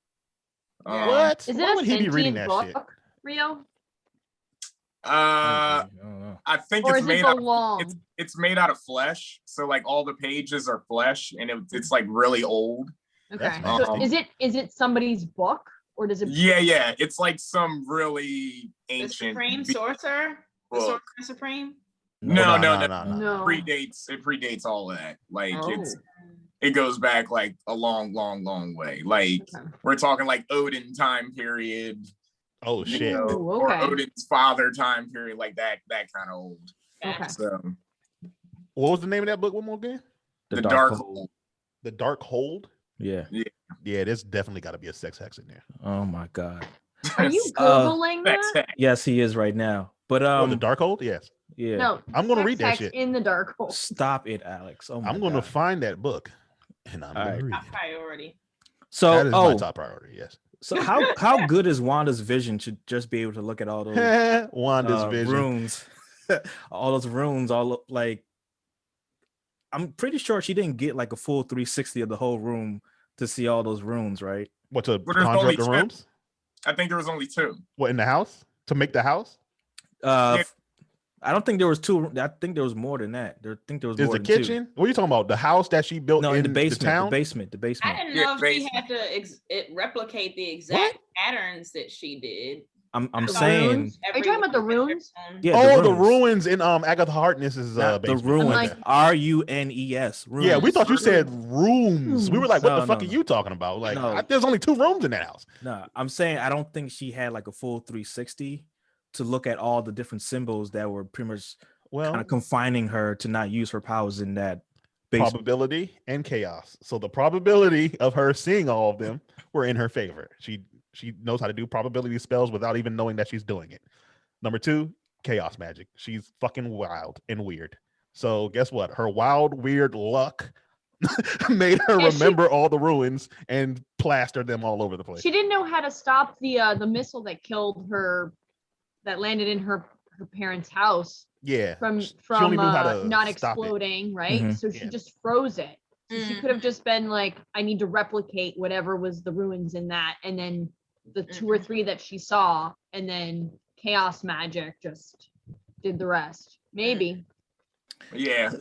What? Is Why it would a he be reading sentient that book, shit? Rio? I don't know. I think Or it's is it made the out. long? It's made out of flesh, so like all the pages are flesh, and it's like really old. Okay. That's So nasty. is it somebody's book or does it? Yeah, it's like some really The ancient Supreme beat Sorcerer? The book. Sorcerer Supreme? No, Oh, no, no. No. It predates all of that. Like Oh. it goes back like a long way. Like Okay. we're talking like Odin time period, Oh you shit. know, Ooh, or okay. Odin's father time period, like that kind of old. Okay. So What was the name of that book one more again? the dark Hole. hole. The Dark Hold. Yeah. Yeah, there's definitely got to be a sex hex in there. Oh my god. Are you googling That's that? Yes, he is right now. But Oh, the Dark Hold. Yes, yeah. No. I'm gonna sex read that hex shit. in the dark hole. Stop it, Alex. Oh my I'm gonna god. find that book, and I'm All gonna right. read Top it. priority. So That is my top priority. Yes. So how good is Wanda's vision to just be able to look at all those Wanda's vision. runes, all those runes, all like I'm pretty sure she didn't get like a full 360 of the whole room to see all those runes, right? What to But there's conjure only up the two. rooms? I think there was only 2. What, in the house to make the house? Yeah. I don't think there was 2. I think there was more than that. I think there was Is more the than kitchen? 2. What are you talking about? The house that she built No, in the basement. town? The basement. I didn't Yeah, know if she basement. had to replicate the exact patterns that she did. I'm The saying runes? Are you talking about the runes? yeah. The ruins in Agatha Harkness's Not the basement. ruins. like- RUNES. Runes. Yeah, we thought you said rooms. We were like, what No, the fuck no, are no. you talking about? Like, No. there's only 2 rooms in that house. No, I'm saying I don't think she had like a full 360 to look at all the different symbols that were pretty much Well, kind of confining her to not use her powers in that basement. probability and chaos. So the probability of her seeing all of them were in her favor. She knows how to do probability spells without even knowing that she's doing it. Number 2, chaos magic. She's fucking wild and weird. So guess what? Her wild, weird luck made her remember all the ruins and plaster them all over the place. She didn't know how to stop the missile that killed her, that landed in her parents' house. Yeah. From She only knew how to not stop it. exploding, right? Mhm. So she Yeah. just froze it. So she Mm. could have just been like, I need to replicate whatever was the ruins in that, and then the 2 or 3 that she saw, and then chaos magic just did the rest. Maybe. Yeah.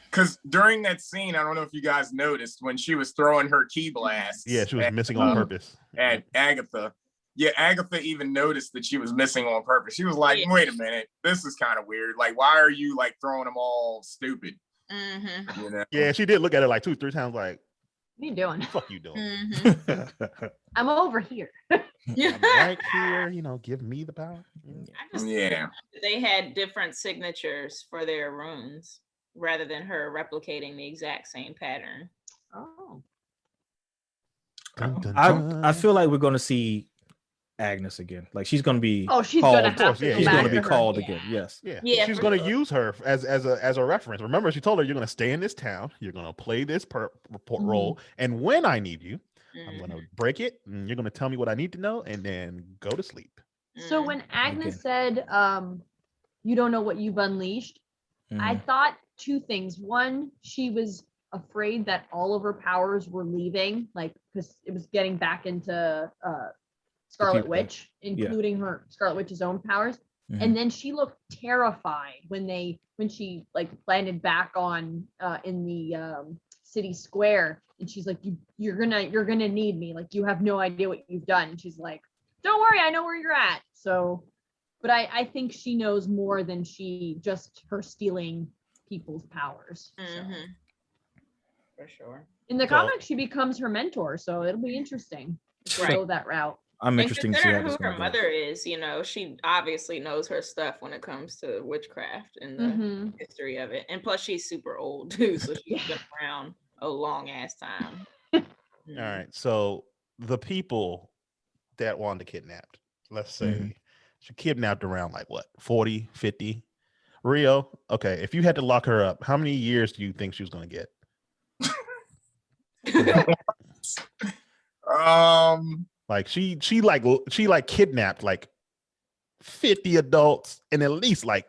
Because during that scene, I don't know if you guys noticed when she was throwing her key blasts. Yeah, she was at, missing on purpose. at Agatha. Yeah, Agatha even noticed that she was missing on purpose. She was like, Yeah. wait a minute, this is kind of weird. Like, why are you like throwing them all stupid? Mm-hmm. You know? Yeah, she did look at it like 2-3 times like, What are you doing? fuck you doing? Mm-hmm. I'm over here. I'm right here, give me the power. I just Yeah. they had different signatures for their runes rather than her replicating the exact same pattern. Oh. Dun, dun, I dun. feel like we're gonna see Agnes again. Like she's gonna be Oh, she's called. gonna Of course, have to yeah, go She's back gonna be to her. called Yeah. again. Yes. Yeah, Yeah, she's for going to sure. use her as a reference. Remember, she told her, you're going to stay in this town, you're going to play this report role, and when I need you, I'm going to break it, and you're going to tell me what I need to know, and then go to sleep. So when Agnes Again. said, you don't know what you've unleashed, I Mhm. thought 2 things. One, she was afraid that all of her powers were leaving, like, because it was getting back into Scarlet people. Witch, including her Scarlet Witch's own powers. Mhm. And then she looked terrified when she like landed back on in the city square, and she's like, you're gonna need me, like you have no idea what you've done. And she's like, don't worry, I know where you're at. So, but I think she knows more than just her stealing people's powers. So. Mm-hmm. For sure. In the So- comics, she becomes her mentor, so it'll be interesting to Right. go that route. I'm And interested to see how considering this who her gonna go. mother is, she obviously knows her stuff when it comes to witchcraft and the Mhm. history of it. And plus, she's super old too, so she's Yeah. been around a long ass time. All right, so the people that Wanda kidnapped, let's say Mhm. she kidnapped around like what, 40, 50? Rio, okay, if you had to lock her up, how many years do you think she was going to get? Like she kidnapped like 50 adults and at least like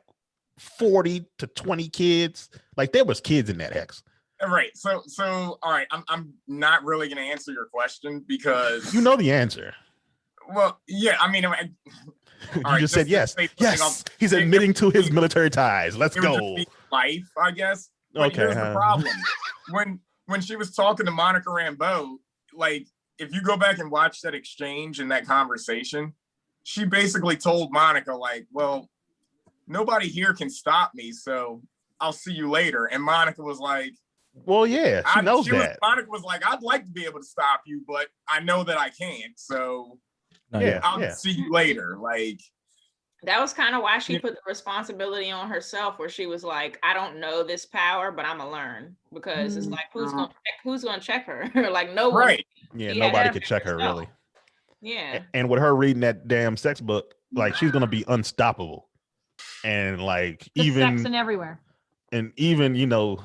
40 to 20 kids. Like there was kids in that hex. Right. So all right, I'm not really gonna answer your question because You know the answer. well, yeah, I mean You All right, just said to yes. say something Yes. else, He's it- admitting to his military ties. Let's it would just go. be life, I guess. But Okay, here's the huh? problem. When she was talking to Monica Rambeau, like if you go back and watch that exchange and that conversation, she basically told Monica, like, well, nobody here can stop me, so I'll see you later. And Monica was like, Well, yeah, she knows that. Monica was like, I'd like to be able to stop you, but I know that I can't. So Yeah. I'll see you later. Like, That was kind of why she put the responsibility on herself, where she was like, I don't know this power, but I'm gonna learn, because it's like, who's gonna check her? Like, no one. right. Yeah, She nobody had could to check her herself. really. Yeah. And with her reading that damn sex book, like she's gonna be unstoppable. And like Just even sex and everywhere. you know,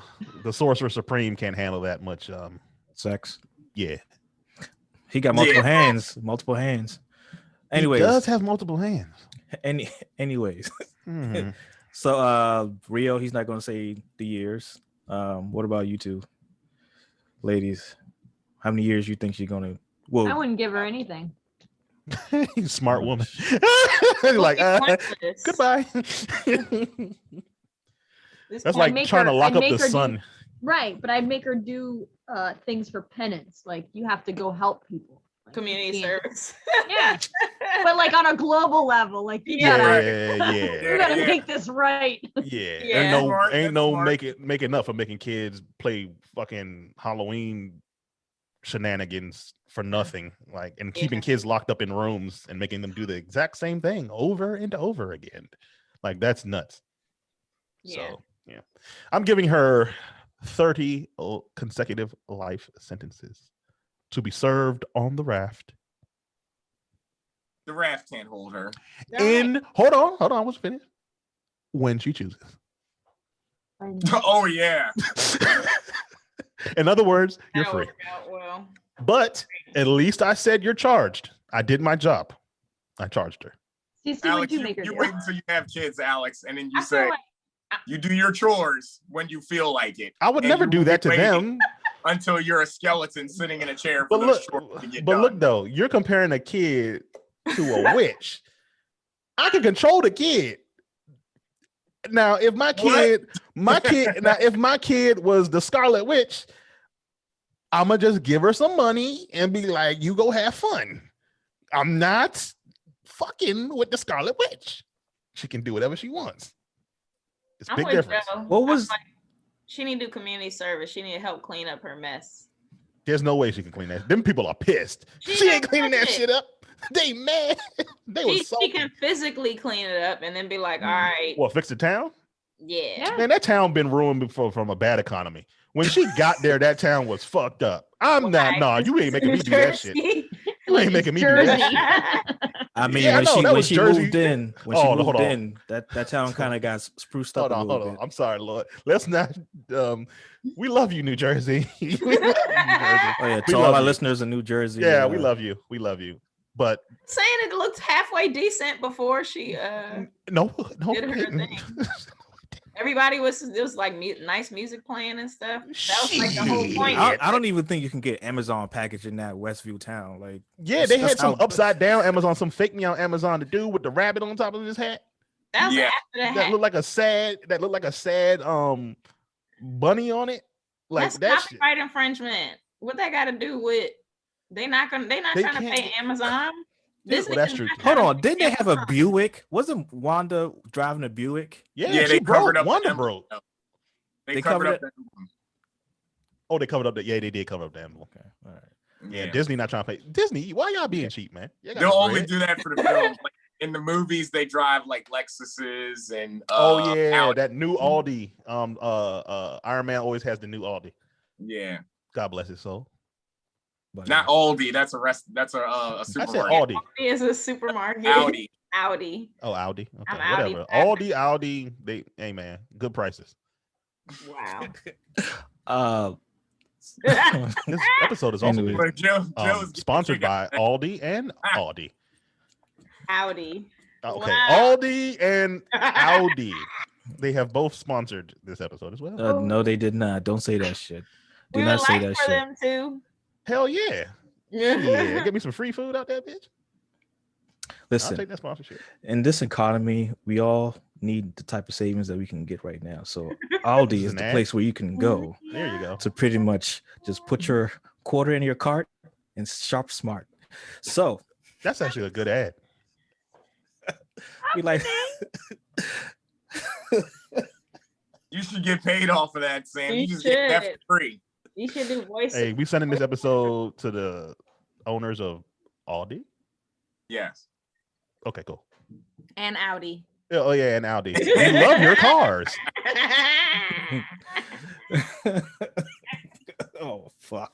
the Sorcerer Supreme can't handle that much. Sex. Yeah, He got multiple hands. Multiple hands. Anyways, he does have multiple hands. anyways. Mhm. So Rio, he's not gonna say the years. What about you two? Ladies, how many years you think she's gonna I wouldn't give her anything. Smart woman. Like goodbye. That's like trying to lock up the sun. Right, but I'd make her do things for penance. Like you have to go help people. Like, Community service. Yeah. But like on a global level, like you gotta make this right. Yeah. Yeah. Ain't no making up for making kids play fucking Halloween shenanigans for nothing. Like, and keeping kids locked up in rooms and making them do the exact same thing over and over again. Like, that's nuts. Yeah. So yeah. I'm giving her 30 consecutive life sentences to be served on the raft. The raft can't hold her. Hold on, I was finished. When she chooses. Oh yeah. In other words, you're That'll free. work out well. But at least I said you're charged. I did my job. I charged her. Alex, you wait until you have kids, Alex, and then you say you do your chores when you feel like it. I would never do that to them until you're a skeleton sitting in a chair. But look though, you're comparing a kid to a witch. I can control the kid. Now, if my kid was the Scarlet Witch, I'ma just give her some money and be like, you go have fun. I'm not fucking with the Scarlet Witch. She can do whatever she wants. It's a big difference. What was she need to do community service? She need to help clean up her mess. There's no way she can clean that. Them people are pissed. She ain't cleaning that shit up. They mad. She can physically clean it up and then be like, all right. Well, fix the town? Yeah. Man, that town been ruined before from a bad economy. When she got there, that town was fucked up. You ain't making me do that shit. You ain't making me do that shit. I mean, when she moved in, that town kind of got spruced up. Hold on. I'm sorry, Lord. Let's not. We love you, New Jersey. We love you, New Jersey. Oh yeah, to all our listeners in New Jersey. Yeah, we love you. We love you. But saying it looked halfway decent before she no did her thing. Everybody it was like nice music playing and stuff. That was like the whole point. I don't even think you can get Amazon package in that Westview town. Like, yeah, they had some upside down Amazon, some fake me on Amazon to do with the rabbit on top of his hat. That was after that looked like a sad bunny on it. Like that's copyright infringement. What that got to do with they're not trying to pay Amazon. Well, that's true. Hold on, didn't they have a Buick? Wasn't Wanda driving a Buick? Yeah, they covered up. Wanda broke. They covered up. Oh, they covered up the. Yeah, they did cover up the emblem. Okay, all right. Yeah, Disney not trying to pay. Disney, why y'all being cheap, man? They'll only do that for the film. Like, in the movies, they drive like Lexuses and. Audi. That new Audi. Iron Man always has the new Audi. Yeah. God bless his soul. But not Aldi. That's a supermarket. I said Aldi. Aldi is a supermarket. Audi. Oh, Audi. Okay, I'm whatever. Audi. Hey man, good prices. Wow. This episode is also sponsored by Aldi and Audi. Audi. Okay, wow. Aldi and Audi. They have both sponsored this episode as well. No, they did not. Don't say that shit. Do not say that shit. Them too. Hell yeah. Yeah. Get me some free food out there, bitch. Listen, take that sponsorship. in this economy, we all need the type of savings that we can get right now. So Aldi is an the ad? place where you can go There you go. to pretty much just put your quarter in your cart and shop smart. So That's actually a good ad. we like You should get paid off of that, Sam. You You just get that should. for free. You should do voice. Hey, we sending this episode to the owners of Aldi. Yes. Okay, cool. And Audi. Oh yeah, and Audi. We love your cars. oh fuck.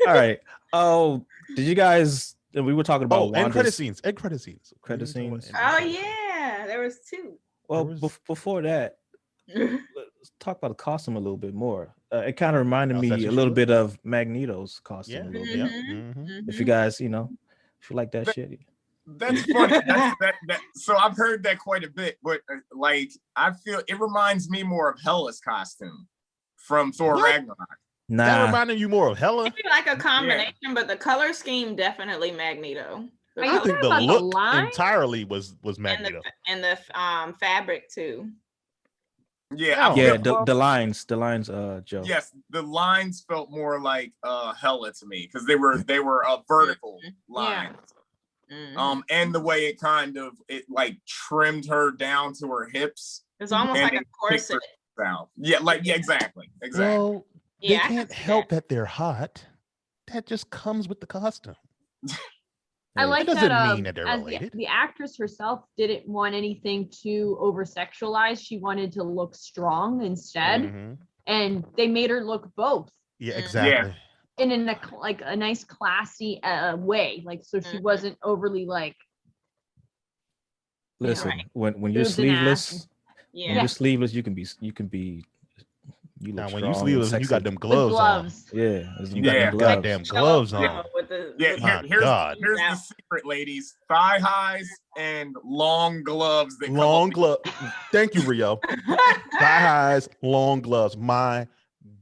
All right. Oh, did you guys we were talking about Oh, end credit Wanda's scenes. End credit scenes. credit scenes. Oh yeah, there was two. Well, There was- before that, let's talk about the costume a little bit more. It kind of reminded Oh, me Sesame a little Street? bit of Magneto's costume. Yeah, A little yeah. bit. Mhm. If you guys, if you like that shit. That's funny. So I've heard that quite a bit, but like I feel it reminds me more of Hela's costume from Thor What? Ragnarok. That Nah, reminded you more of Hella. Maybe like a combination, but the color scheme definitely Magneto. The Are you I color think the about the look line? entirely was and Magneto. the fabric too. Yeah, Oh. yeah, feel- the lines, Joe. yes, the lines felt more like Hela to me because they were vertical lines. Mhm. And the way it like trimmed her down to her hips. It's almost and like a it kicked her corset. down. Yeah, exactly. Well, Yeah, they I can can't see help that they're hot. That just comes with the costume. I like doesn't that. mean that they're As related. the actress herself didn't want anything too over sexualized. She wanted to look strong instead, Mhm. and they made her look both Yeah, Mm. exactly. in a nice classy way, like so she Mhm. wasn't overly like. Listen, Right. when you're Boobs and ass. sleeveless, when Yeah. you're sleeveless, you look Now, strong when you and sleeveless, you sexy. got them With gloves, gloves. Yeah, on. You got them Yeah. goddamn Show gloves up, on. with the- Yeah, with My the- here's God. the out. secret, ladies: thigh highs and long gloves that Long come up. glove. Thank you, Rio. Thigh highs, long gloves. My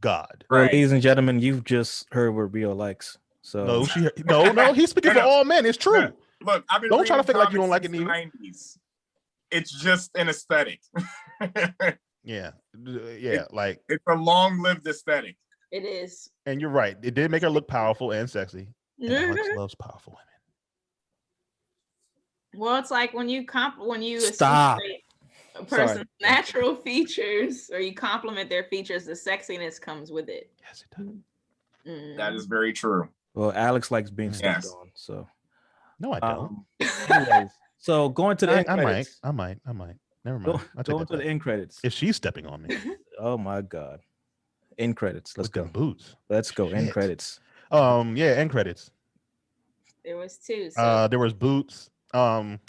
God. Well, Right. ladies and gentlemen, you've just heard what Rio likes. So No. He's speaking for No. all men. It's true. No. Look, I've been Don't try to reading fake like you don't comics like it, since the Neva. 90s. It's just an aesthetic. Yeah. Yeah. Like, It's a long-lived aesthetic. It is. and you're right. It did make her look powerful and sexy. And Alex loves powerful women. Well, it's like when you Stop. associate a Sorry. person's natural features or you compliment their features, the sexiness comes with it. Yes, it does. Mm. That is very true. well, Alex likes being stepped Yes. on. So No, I don't. anyways, so going to the end I might. credits. I might. Never Go, mind. I'll take going that to the back. end credits. If she's stepping on me, Oh my god. End credits. Let's with them go. boots. Let's go. End Shit. credits. Yeah, end credits. There was two. So There was boots.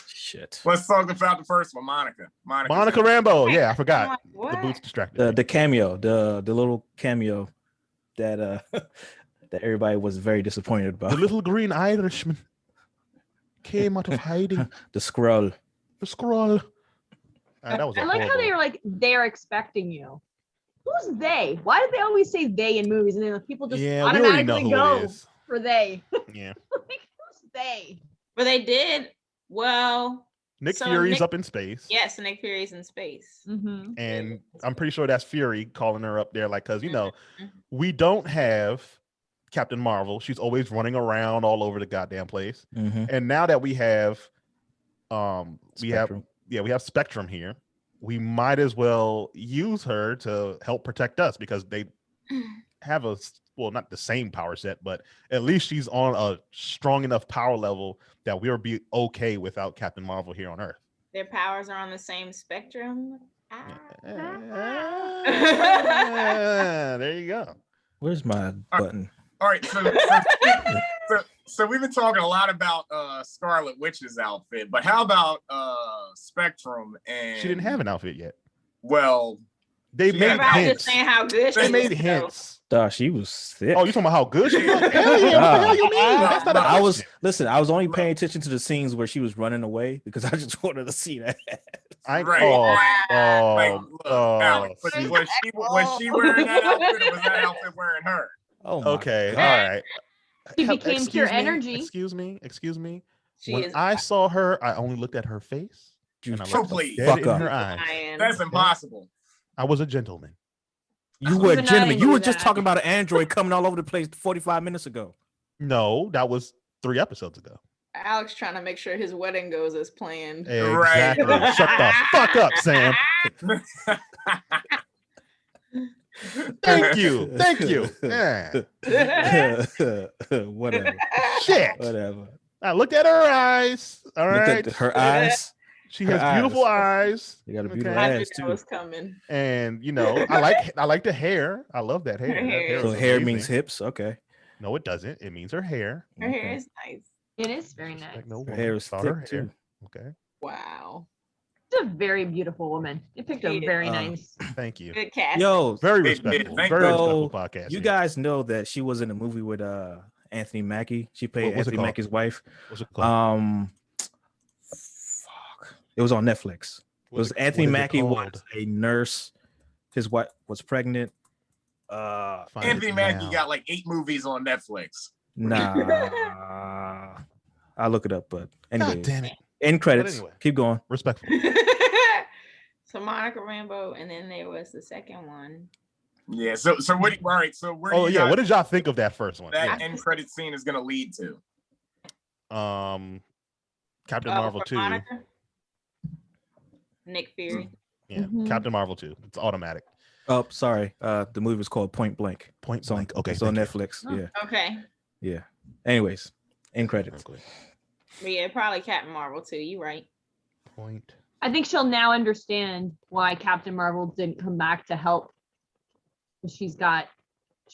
Shit. Let's talk about the first one, Monica. Monica Rambeau. Yeah, I I'm forgot. like, The what? boots distracted me. The cameo, the little cameo that that everybody was very disappointed The about. little green Irishman came out of hiding. The scroll. The scroll. That was a I like how horrible- they were like they're expecting you. Who's they? Why do they always say they in movies and then people just Yeah, we already know automatically who go it is. for they? Yeah. Like who's they? But they did well. Nick So Fury's Nick- up in space. Yes, Nick Fury's in space. Mm-hmm. And I'm pretty sure that's Fury calling her up there, like, because Mhm. we don't have Captain Marvel. She's always running around all over the goddamn place. Mhm. And now that we have Spectrum. we have Spectrum here, we might as well use her to help protect us because they have not the same power set, but at least she's on a strong enough power level that we'll be okay without Captain Marvel here on Earth. Their powers are on the same spectrum. Ah. There you go. Where's my button? All right, so we've been talking a lot about Scarlet Witch's outfit, but how about Spectrum? And She didn't have an outfit yet. Well, They She made had- Everybody just hints. saying how good They she made is, though. hints. She was sick. Oh, you talking about how good she was? Hell yeah! What the hell you mean? That's not a I was question. I was only paying attention to the scenes where she was running away because I just wanted to see that. I Right. Like, look, Alex, was she wearing that outfit, or was that outfit wearing her? Oh my okay. God. All right. She Hell, became pure excuse me, energy. Excuse me. She is. I saw her, I only looked at her face. You And I So looked please. dead Fuck in up. her eyes. lying. That's impossible. I was a gentleman. You were a Even I gentleman. You knew were just that. talking about an android coming all over the place 45 minutes ago. No, that was 3 episodes ago. Alex trying to make sure his wedding goes as planned. Exactly. Right. Shut the fuck up, Sam. Thank you. Thank you. Yeah. Whatever. Shit. Whatever. I looked at her eyes. All Look right. at her eyes. She her has beautiful eyes. You got a beautiful I Okay. knew ass that too. was coming. And I like the hair. I love that hair. Her hair So is hair amazing. means hips. Okay. No, it doesn't. It means her hair. Her hair is nice. It is very Respect nice. no Her woman hair is without thick her hair. too. Okay. Wow. She's a very beautiful woman. They picked a She is. very nice. Thank you. Good cast. Yo, Very It did. respectful. Thank Very you. respectful podcast. you here. guys know that she was in a movie with Anthony Mackie. She played What's it Anthony called? Mackie's wife. What's it called? Fuck. It was on Netflix. It was Anthony Mackie was called? a nurse. His wife was pregnant. Find Anthony it Mackie now. got like 8 movies on Netflix. Nah. I'll look it up, but anyway. God damn it. End credits. anyway. Keep going. Respectful. So Monica Rambeau, and then there was the second one. Yeah. So what? All right. So where? Oh do you yeah. guys What did y'all think of that first one? that end credit scene is going to lead to? Yeah. Captain Oh, Marvel for 2. Monica? Nick Fury. Yeah. Mhm. Captain Marvel 2. It's automatic. Oh, sorry. The movie was called Point Blank. Point It's on, blank. Okay. it's on thank you. Netflix. Oh. Yeah. Okay. Yeah. Anyways, end credits. Okay. But yeah, probably Captain Marvel too. You right. Point. I think she'll now understand why Captain Marvel didn't come back to help. She's got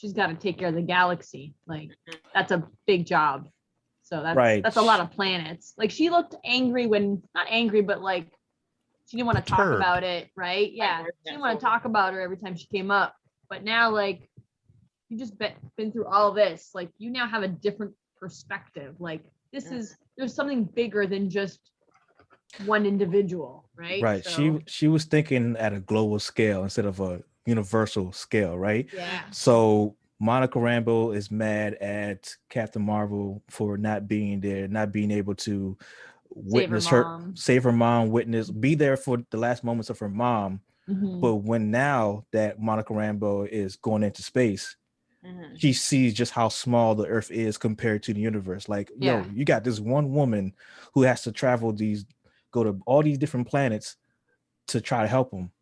to take care of the galaxy. Like that's a big job. So Right. that's a lot of planets. Like she looked angry not angry, but like she didn't want to talk Perturbed. about it, right? Yeah. She didn't want to talk about her every time she came up. But now like you just been through all this. Like you now have a different perspective. Like there's something bigger than just one individual, right? Right. So, She was thinking at a global scale instead of a universal scale, right? yeah. So Monica Rambeau is mad at Captain Marvel for not being there, not being able to witness save her mom, be there for the last moments of her mom. Mhm. But when now that Monica Rambeau is going into space, Mhm. she sees just how small the Earth is compared to the universe. Like, Yeah. yo, you got this one woman who has to go to all these different planets to try to help them.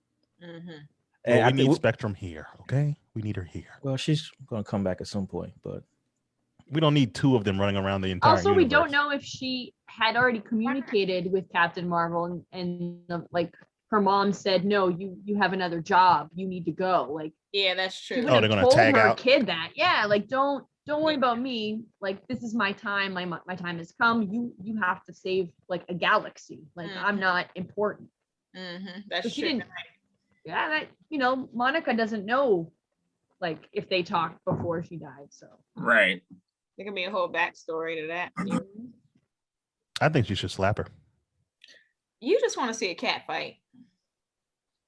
Mhm. Well, I we need think- Spectrum here. Okay. We need her here. well, she's gonna come back at some point, but We don't need 2 of them running around the entire Also, we universe. don't know if she had already communicated with Captain Marvel and like her mom said, no, you have another job. You need to go. Like Yeah, that's she true. would Oh, have they're gonna told tag her out? kid that. Yeah, like don't worry about me. Like this is my time. My time has come. You have to save like a galaxy. Like I'm not important. That's So she true. didn't. Yeah, that Monica doesn't know like if they talked before she died. So Right. There can be a whole backstory to that. I think she should slap her. You just want to see a cat fight.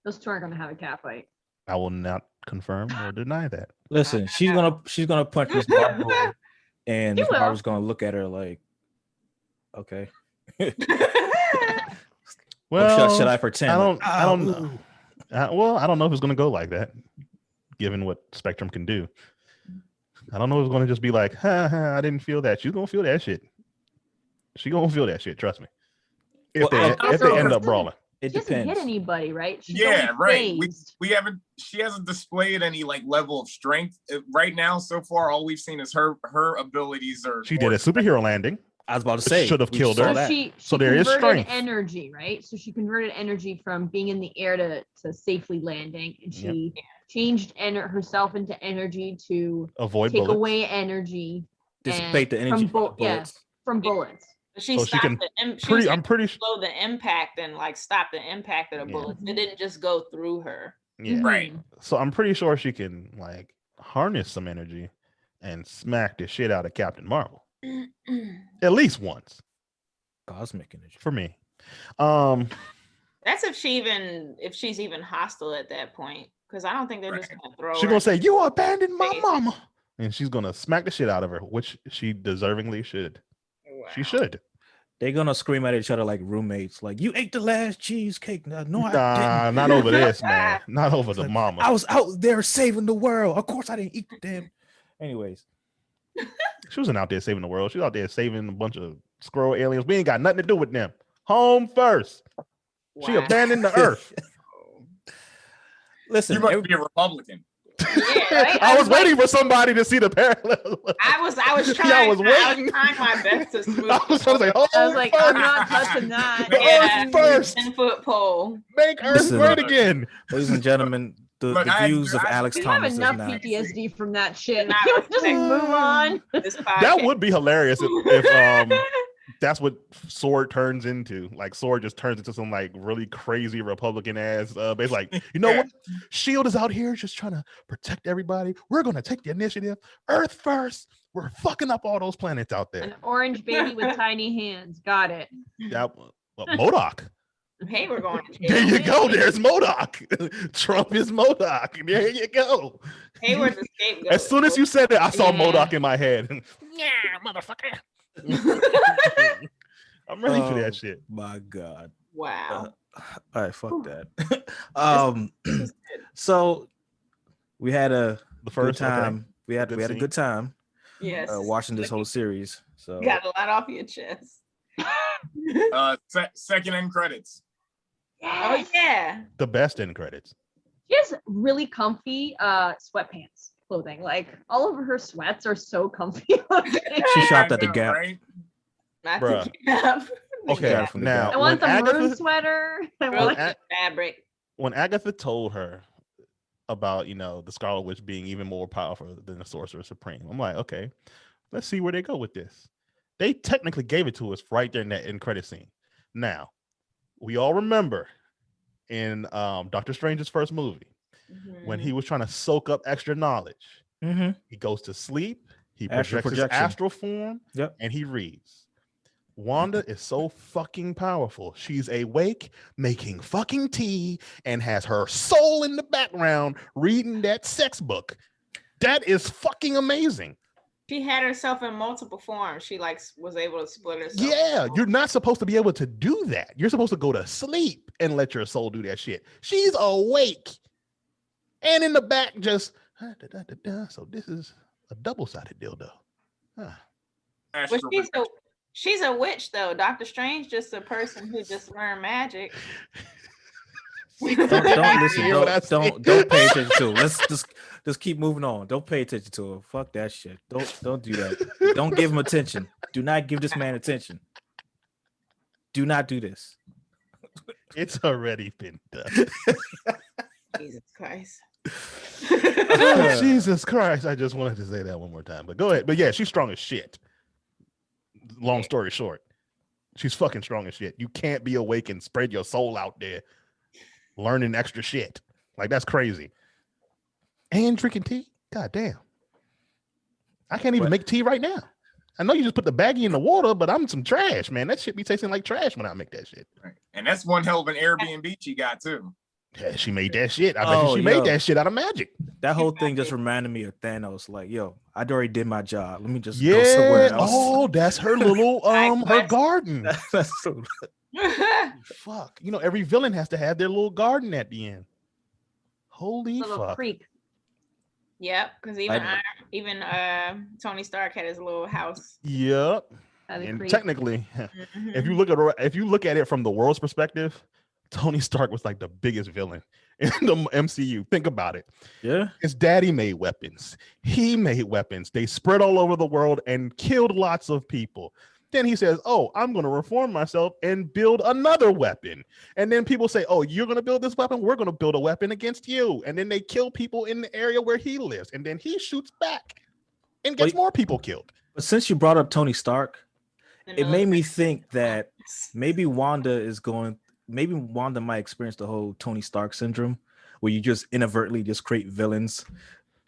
those two are gonna have a cat fight. I will not confirm or deny that. listen, she's gonna punch Miss Marvel, and She Miss will. Marvel's gonna look at her like, okay. Well, should I pretend? I don't. Like, I don't "Oh, know. I don't know if it's going to go like that, given what Spectrum can do. I don't know if it's going to just be like, I didn't feel that. She's going to feel that shit. She going to feel that shit. Trust me. If Well, they end up brawling. It She hasn't hit depends. anybody, right? She's Yeah, only right. phased. She hasn't displayed any like level of strength right now. So far, all we've seen is her abilities are. She did a superhero landing. I was about to Which say should have we killed saw her. that. She So there is converted strength. energy, right? So she converted energy from being in the air to safely landing, and she changed herself into energy to Avoid take bullets. away energy Dissipate the and energy from from the yeah, bullets. from bullets. She So she stopped can she was I'm pretty sure. slow the impact and like stop the impact of the Yeah. bullets. It didn't just go through her. Yeah. Right. Mhm. So I'm pretty sure she can like harness some energy and smack the shit out of Captain Marvel at least once Cosmic energy. for me. That's if she's even hostile at that point. Because I don't think they're just gonna throw She's her. gonna say, "You abandoned my Face. mama," and she's gonna smack the shit out of her, which she deservingly should. She Wow. should. They're gonna scream at each other like roommates, like you ate the last cheesecake. No, I didn't. Nah, not over this, man. Not over the Like, mama. I was out there saving the world. Of course, I didn't eat the damn. Anyways, She wasn't out there saving the world. She was out there saving a bunch of squirrel aliens. We ain't got nothing to do with them. Home first. She Wow. abandoned the earth. listen, You must be a Republican. Yeah, right? I was waiting for somebody to see the parallel. I was trying. Yeah, I was I waiting. was trying my best to smooth. I was trying to say, I was like, I'm not touching that. The Earth first. 10-foot pole. Make Earth Listen, great again. ladies and gentlemen, the Look, I views of agree. Alex You have Thomas is enough now. PTSD from that shit. Not You just respect. move on. This podcast. That would be hilarious if that's what Sword turns into. Like Sword just turns into some like really crazy Republican ass base. Like, you know what? Shield is out here just trying to protect everybody. We're gonna take the initiative. Earth first. We're fucking up all those planets out there. An orange baby with tiny hands. Got it. That MODOK. Hey, we're going to There jail. you go. There's MODOK. Trump is MODOK. There you go. Hayward's the scapegoat. As soon as you said it, I saw Yeah. MODOK in my head. Yeah, motherfucker. I'm ready for that shit. My God. Wow. All right, fuck that. So we had a The good first time. okay. We had Good a scene. good time Yes. watching this whole series. So Got a lot off your chest. Second end credits. Oh yeah. The best end credits. She has really comfy sweatpants clothing. Like all of her sweats are so comfy. she shopped at the I know, Gap. right? Not Bruh. to Gap. Okay, got it from the now Gap. I want the when maroon Agatha, sweater. I Really want Ag- fabric. when Agatha told her about the Scarlet Witch being even more powerful than the Sorcerer Supreme, I'm like, okay, let's see where they go with this. They technically gave it to us right there in that end credit scene. Now, we all remember in Doctor Strange's first movie when he was trying to soak up extra knowledge. Mm-hmm. He goes to sleep, he Astral projects his projection. astral form, Yep. and he reads. Wanda is so fucking powerful. She's awake, making fucking tea, and has her soul in the background reading that sex book. That is fucking amazing. She had herself in multiple forms. She was able to split herself. Yeah, you're not supposed to be able to do that. You're supposed to go to sleep and let your soul do that shit. She's awake. And in the back, just so this is a double-sided dildo. Huh. But Astral she's a witch though. Doctor Strange just a person who just learned magic. Don't listen. Hear what I Don't pay attention to her. Let's just keep moving on. Don't pay attention to her. Fuck that shit. Don't do that. Don't give him attention. Do not give this man attention. Do not do this. It's already been done. Jesus Christ. Oh, Jesus Christ. I just wanted to say that one more time. But go ahead. But yeah, she's strong as shit. Long story short, she's fucking strong as shit. You can't be awake and spread your soul out there learning extra shit. Like, that's crazy. And drinking tea? God damn. I can't even make tea right now. I know you just put the baggie in the water, but I'm some trash, man. That shit be tasting like trash when I make that shit. And that's one hell of an Airbnb she got too. Yeah, she made that shit. I bet you she made that shit out of magic. That whole thing just reminded me of Thanos. Like, yo, I already did my job. Let me just go somewhere Yeah. else. Oh, that's her little her garden. That's so- Fuck. You know, every villain has to have their little garden at the end. Holy little fuck. creek. Yep, because even Tony Stark had his little house. Yep. By the And creek. technically, Mhm. if you look at it from the world's perspective, Tony Stark was like the biggest villain in the MCU. Think about it. yeah. His daddy made weapons. He made weapons. They spread all over the world and killed lots of people. Then he says, oh, I'm going to reform myself and build another weapon. And then people say, oh, you're going to build this weapon? We're going to build a weapon against you. And then they kill people in the area where he lives. And then he shoots back and gets more people killed. But since you brought up Tony Stark, The it made me military. think that maybe Wanda might experience the whole Tony Stark syndrome, where you just inadvertently just create villains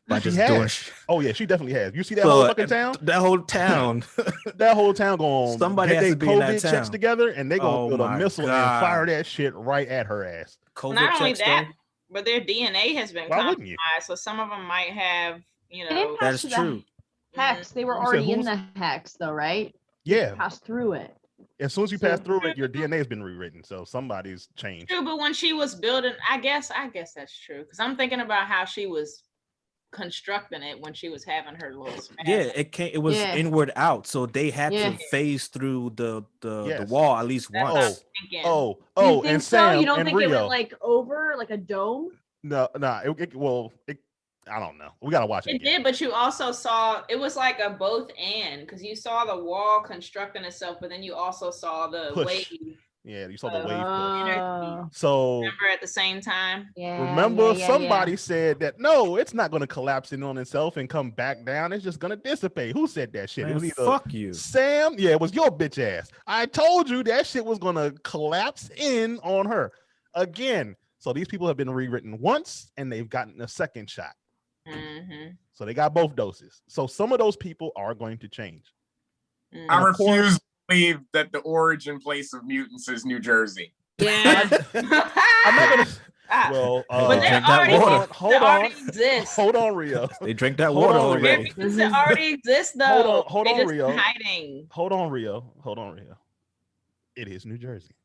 by She just has. doing Oh, yeah, she definitely has. You see that So, whole fucking town? that whole town. That whole town going Somebody get has they to be in that COVID checks town. together and they gonna Oh build a my missile and God. fire that shit right at her ass. COVID Not only checks, that, though. but their DNA has been Why wouldn't you? compromised, so some of them might have, They didn't That pass is through the true. hex. They were You said already in who's- the hex, though, right? Yeah, Passed through it. As soon as you pass through it, your DNA has been rewritten. So somebody's changed. True, but when she was building, I guess that's true. Because I'm thinking about how she was constructing it when she was having her little spasm. Yeah, it was inward out, so they had to Yeah. phase through the Yes. wall at least That's once. what I was thinking. You think and so? Sam You don't and think it Rio. went like over like a dome? No, I don't know. We gotta watch it. It again. did, but you also saw it was like a both and because you saw the wall constructing itself, but then you also saw the Push. wave. Yeah, you saw the wave push. Oh, So Remember at the same time? yeah. remember, yeah, somebody said that no, it's not going to collapse in on itself and come back down. It's just going to dissipate. Who said that shit? Man, It was either fuck you. Sam. Yeah, it was your bitch ass. I told you that shit was going to collapse in on her again. So these people have been rewritten once and they've gotten a second shot. Mm-hmm. So they got both doses. So some of those people are going to change. I of course- refuse to believe that the origin place of mutants is New Jersey. Yeah. I'm not going to. Well, but they drink that already, water. Hold they on. already exist. Hold on, Rio. They drink that Hold water on, already. They're mutants that already exist though. Hold They on, just Rio. hiding. Hold on, Rio. It is New Jersey.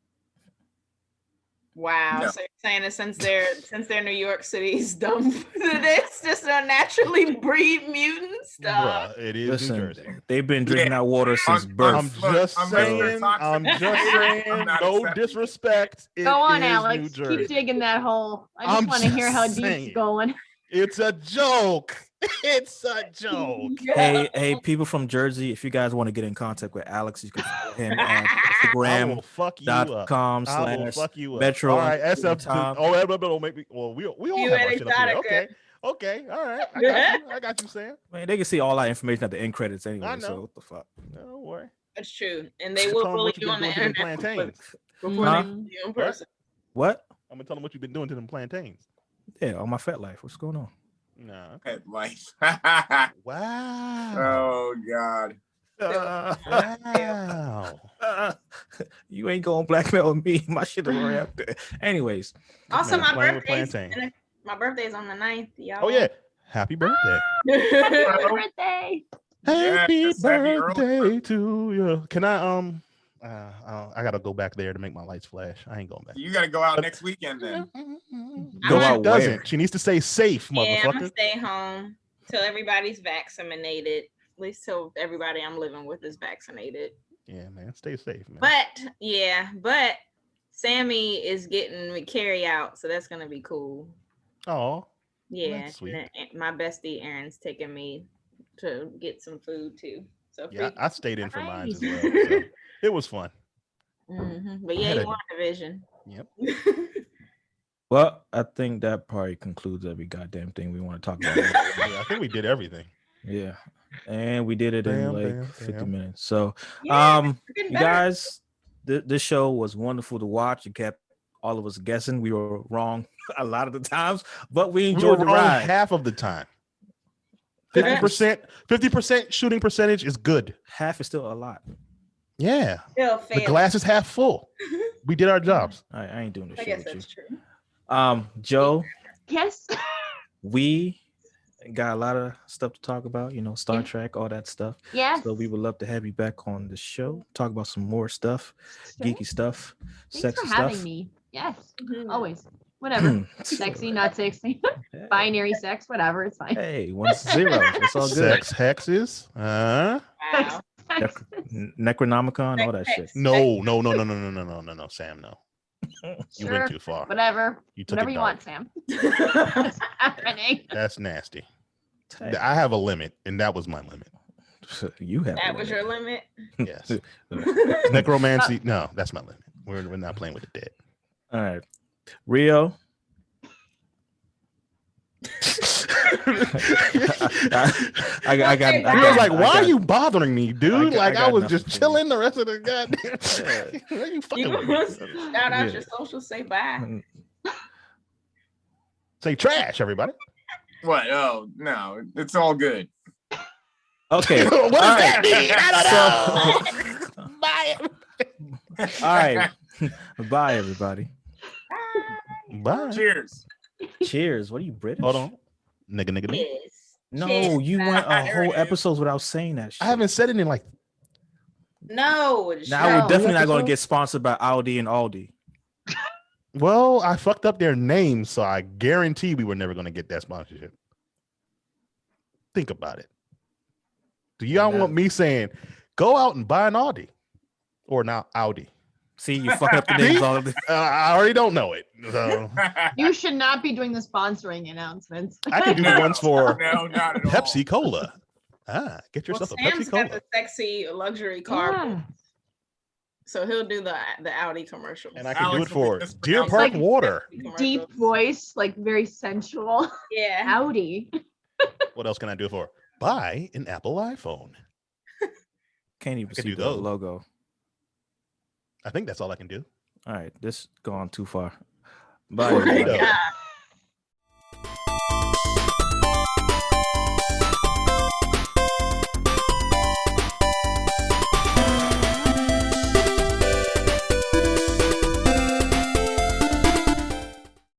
Wow. No. So you're saying that since they're New York City's dumb, it's just a naturally breed mutant stuff. Bruh, it is New Listen, Jersey. they've been drinking that water since I'm- birth. I'm Look, just I'm saying. Mr. Toxic. I'm just I'm saying. not No accepting. disrespect. It Go on, is Alex. New Jersey. Keep digging that hole. I I'm just want to hear how just deep saying. it's going. It's a joke. It's a joke. Hey, people from Jersey, if you guys want to get in contact with Alex, you can follow him at I will fuck you up. Instagram.com I will / fuck you up. Metro. All right, SF. Tom. Don't make me. Well, we all You have our and shit up here. Exotica. Okay. All right. I got you, Sam. Man, they can see all that information at the end credits anyway. I know. So what the fuck? Don't worry. That's true. And they Tell will them bully what you've you been on the doing to them internet plantains. before Huh? they see you in person. What? I'm gonna tell them what you've been doing to them plantains. Yeah, on my fat life. What's going on? Nah. Pet life. Wow. Oh God. Wow. You ain't going blackmail me. My shit is right up there. Anyways, Also, Man, my playing with birthday's plantain. my birthday's on the 9th, y'all. Oh yeah. Happy birthday. Happy birthday. Happy Yes, happy early birthday to you. Can I gotta go back there to make my lights flash. I ain't going back. You got to go out next weekend then. No, Go she out doesn't. where? She needs to stay safe, Yeah, I'm gonna motherfucker. stay home till everybody's vaccinated. At least till everybody I'm living with is vaccinated. Yeah, man. Stay safe, man. But Sammy is getting carry out, so that's gonna be cool. Oh, Yeah, that's sweet. and my bestie Erin's taking me to get some food too. So yeah. I stayed in for mine as Nice. well. So it was fun. But yeah, Had you a- want division. Yep. well, I think that probably concludes every goddamn thing we want to talk about. Yeah, I think we did everything. Yeah. And we did it in Bam, like bam, 50 bam. minutes. So Yeah, we're getting you better. guys, this show was wonderful to watch. It kept all of us guessing. We were wrong a lot of the times, but we We were enjoyed the wrong ride. half of the time. 50% shooting percentage is good. Half is still a lot. Yeah. Still The fail. glass is half full. We did our jobs. I ain't doing this I shit guess with you. that's true. Joe, Yes. we got a lot of stuff to talk about, Star Yeah. Trek, all that stuff. Yes. So we would love to have you back on the show, talk about some more stuff, Sure. geeky stuff, Thanks sexy for having stuff. me. Yes. Mhm. Always. Whatever. Sexy, not sexy. Binary sex, whatever. It's fine. Hey, 1's 0. It's all good. Sex hexes. Wow. Necronomicon, all that shit. No, Sam, no. You Sure. went too far. Whatever. You took Whatever it you dark. want, Sam. Wow. Renee. That's nasty. Hey, I have a limit, and that was my limit. you have That a was limit. your limit. Yes. Necromancy. No, that's my limit. We're not playing with the dead. All right, Rio. I got. He was like, "Why are you bothering me, dude? I Like I got was nothing just for you. chilling the rest of the goddamn. Why you fucking You with me? was shout out Yeah. your social, say bye. Say trash, everybody. What? Oh no, it's all good. Okay. What does All that right. mean? I don't know. Bye. All right. Bye, everybody. Bye. Cheers. Cheers. What are you, British? Hold on, nigga. Yes. No, Cheers. you went a There it whole is. episode without saying that shit. I haven't said it in like No. Now we're No. definitely not going Episode? to get sponsored by Audi and Aldi. Well, I fucked up their names, so I guarantee we were never going to get that sponsorship. Think about it. Do y'all want me saying, go out and buy an Audi or now Audi? See, you fucking up the names all of this. I already don't know it. So You should not be doing the sponsoring announcements. I can do the ones for No, not at all. Pepsi Cola. Get yourself a Sam's Pepsi got Cola. the sexy luxury car, Yeah. so he'll do the Audi commercials. And I can do Alex it for just Deer pronounced Park like Water. Deep voice, like very sensual. Yeah. Howdy. What else can I do it for? Buy an Apple iPhone. Can't even I could see do the those. logo. I think that's all I can do. All right, this gone too far. Bye. Tornado. everybody.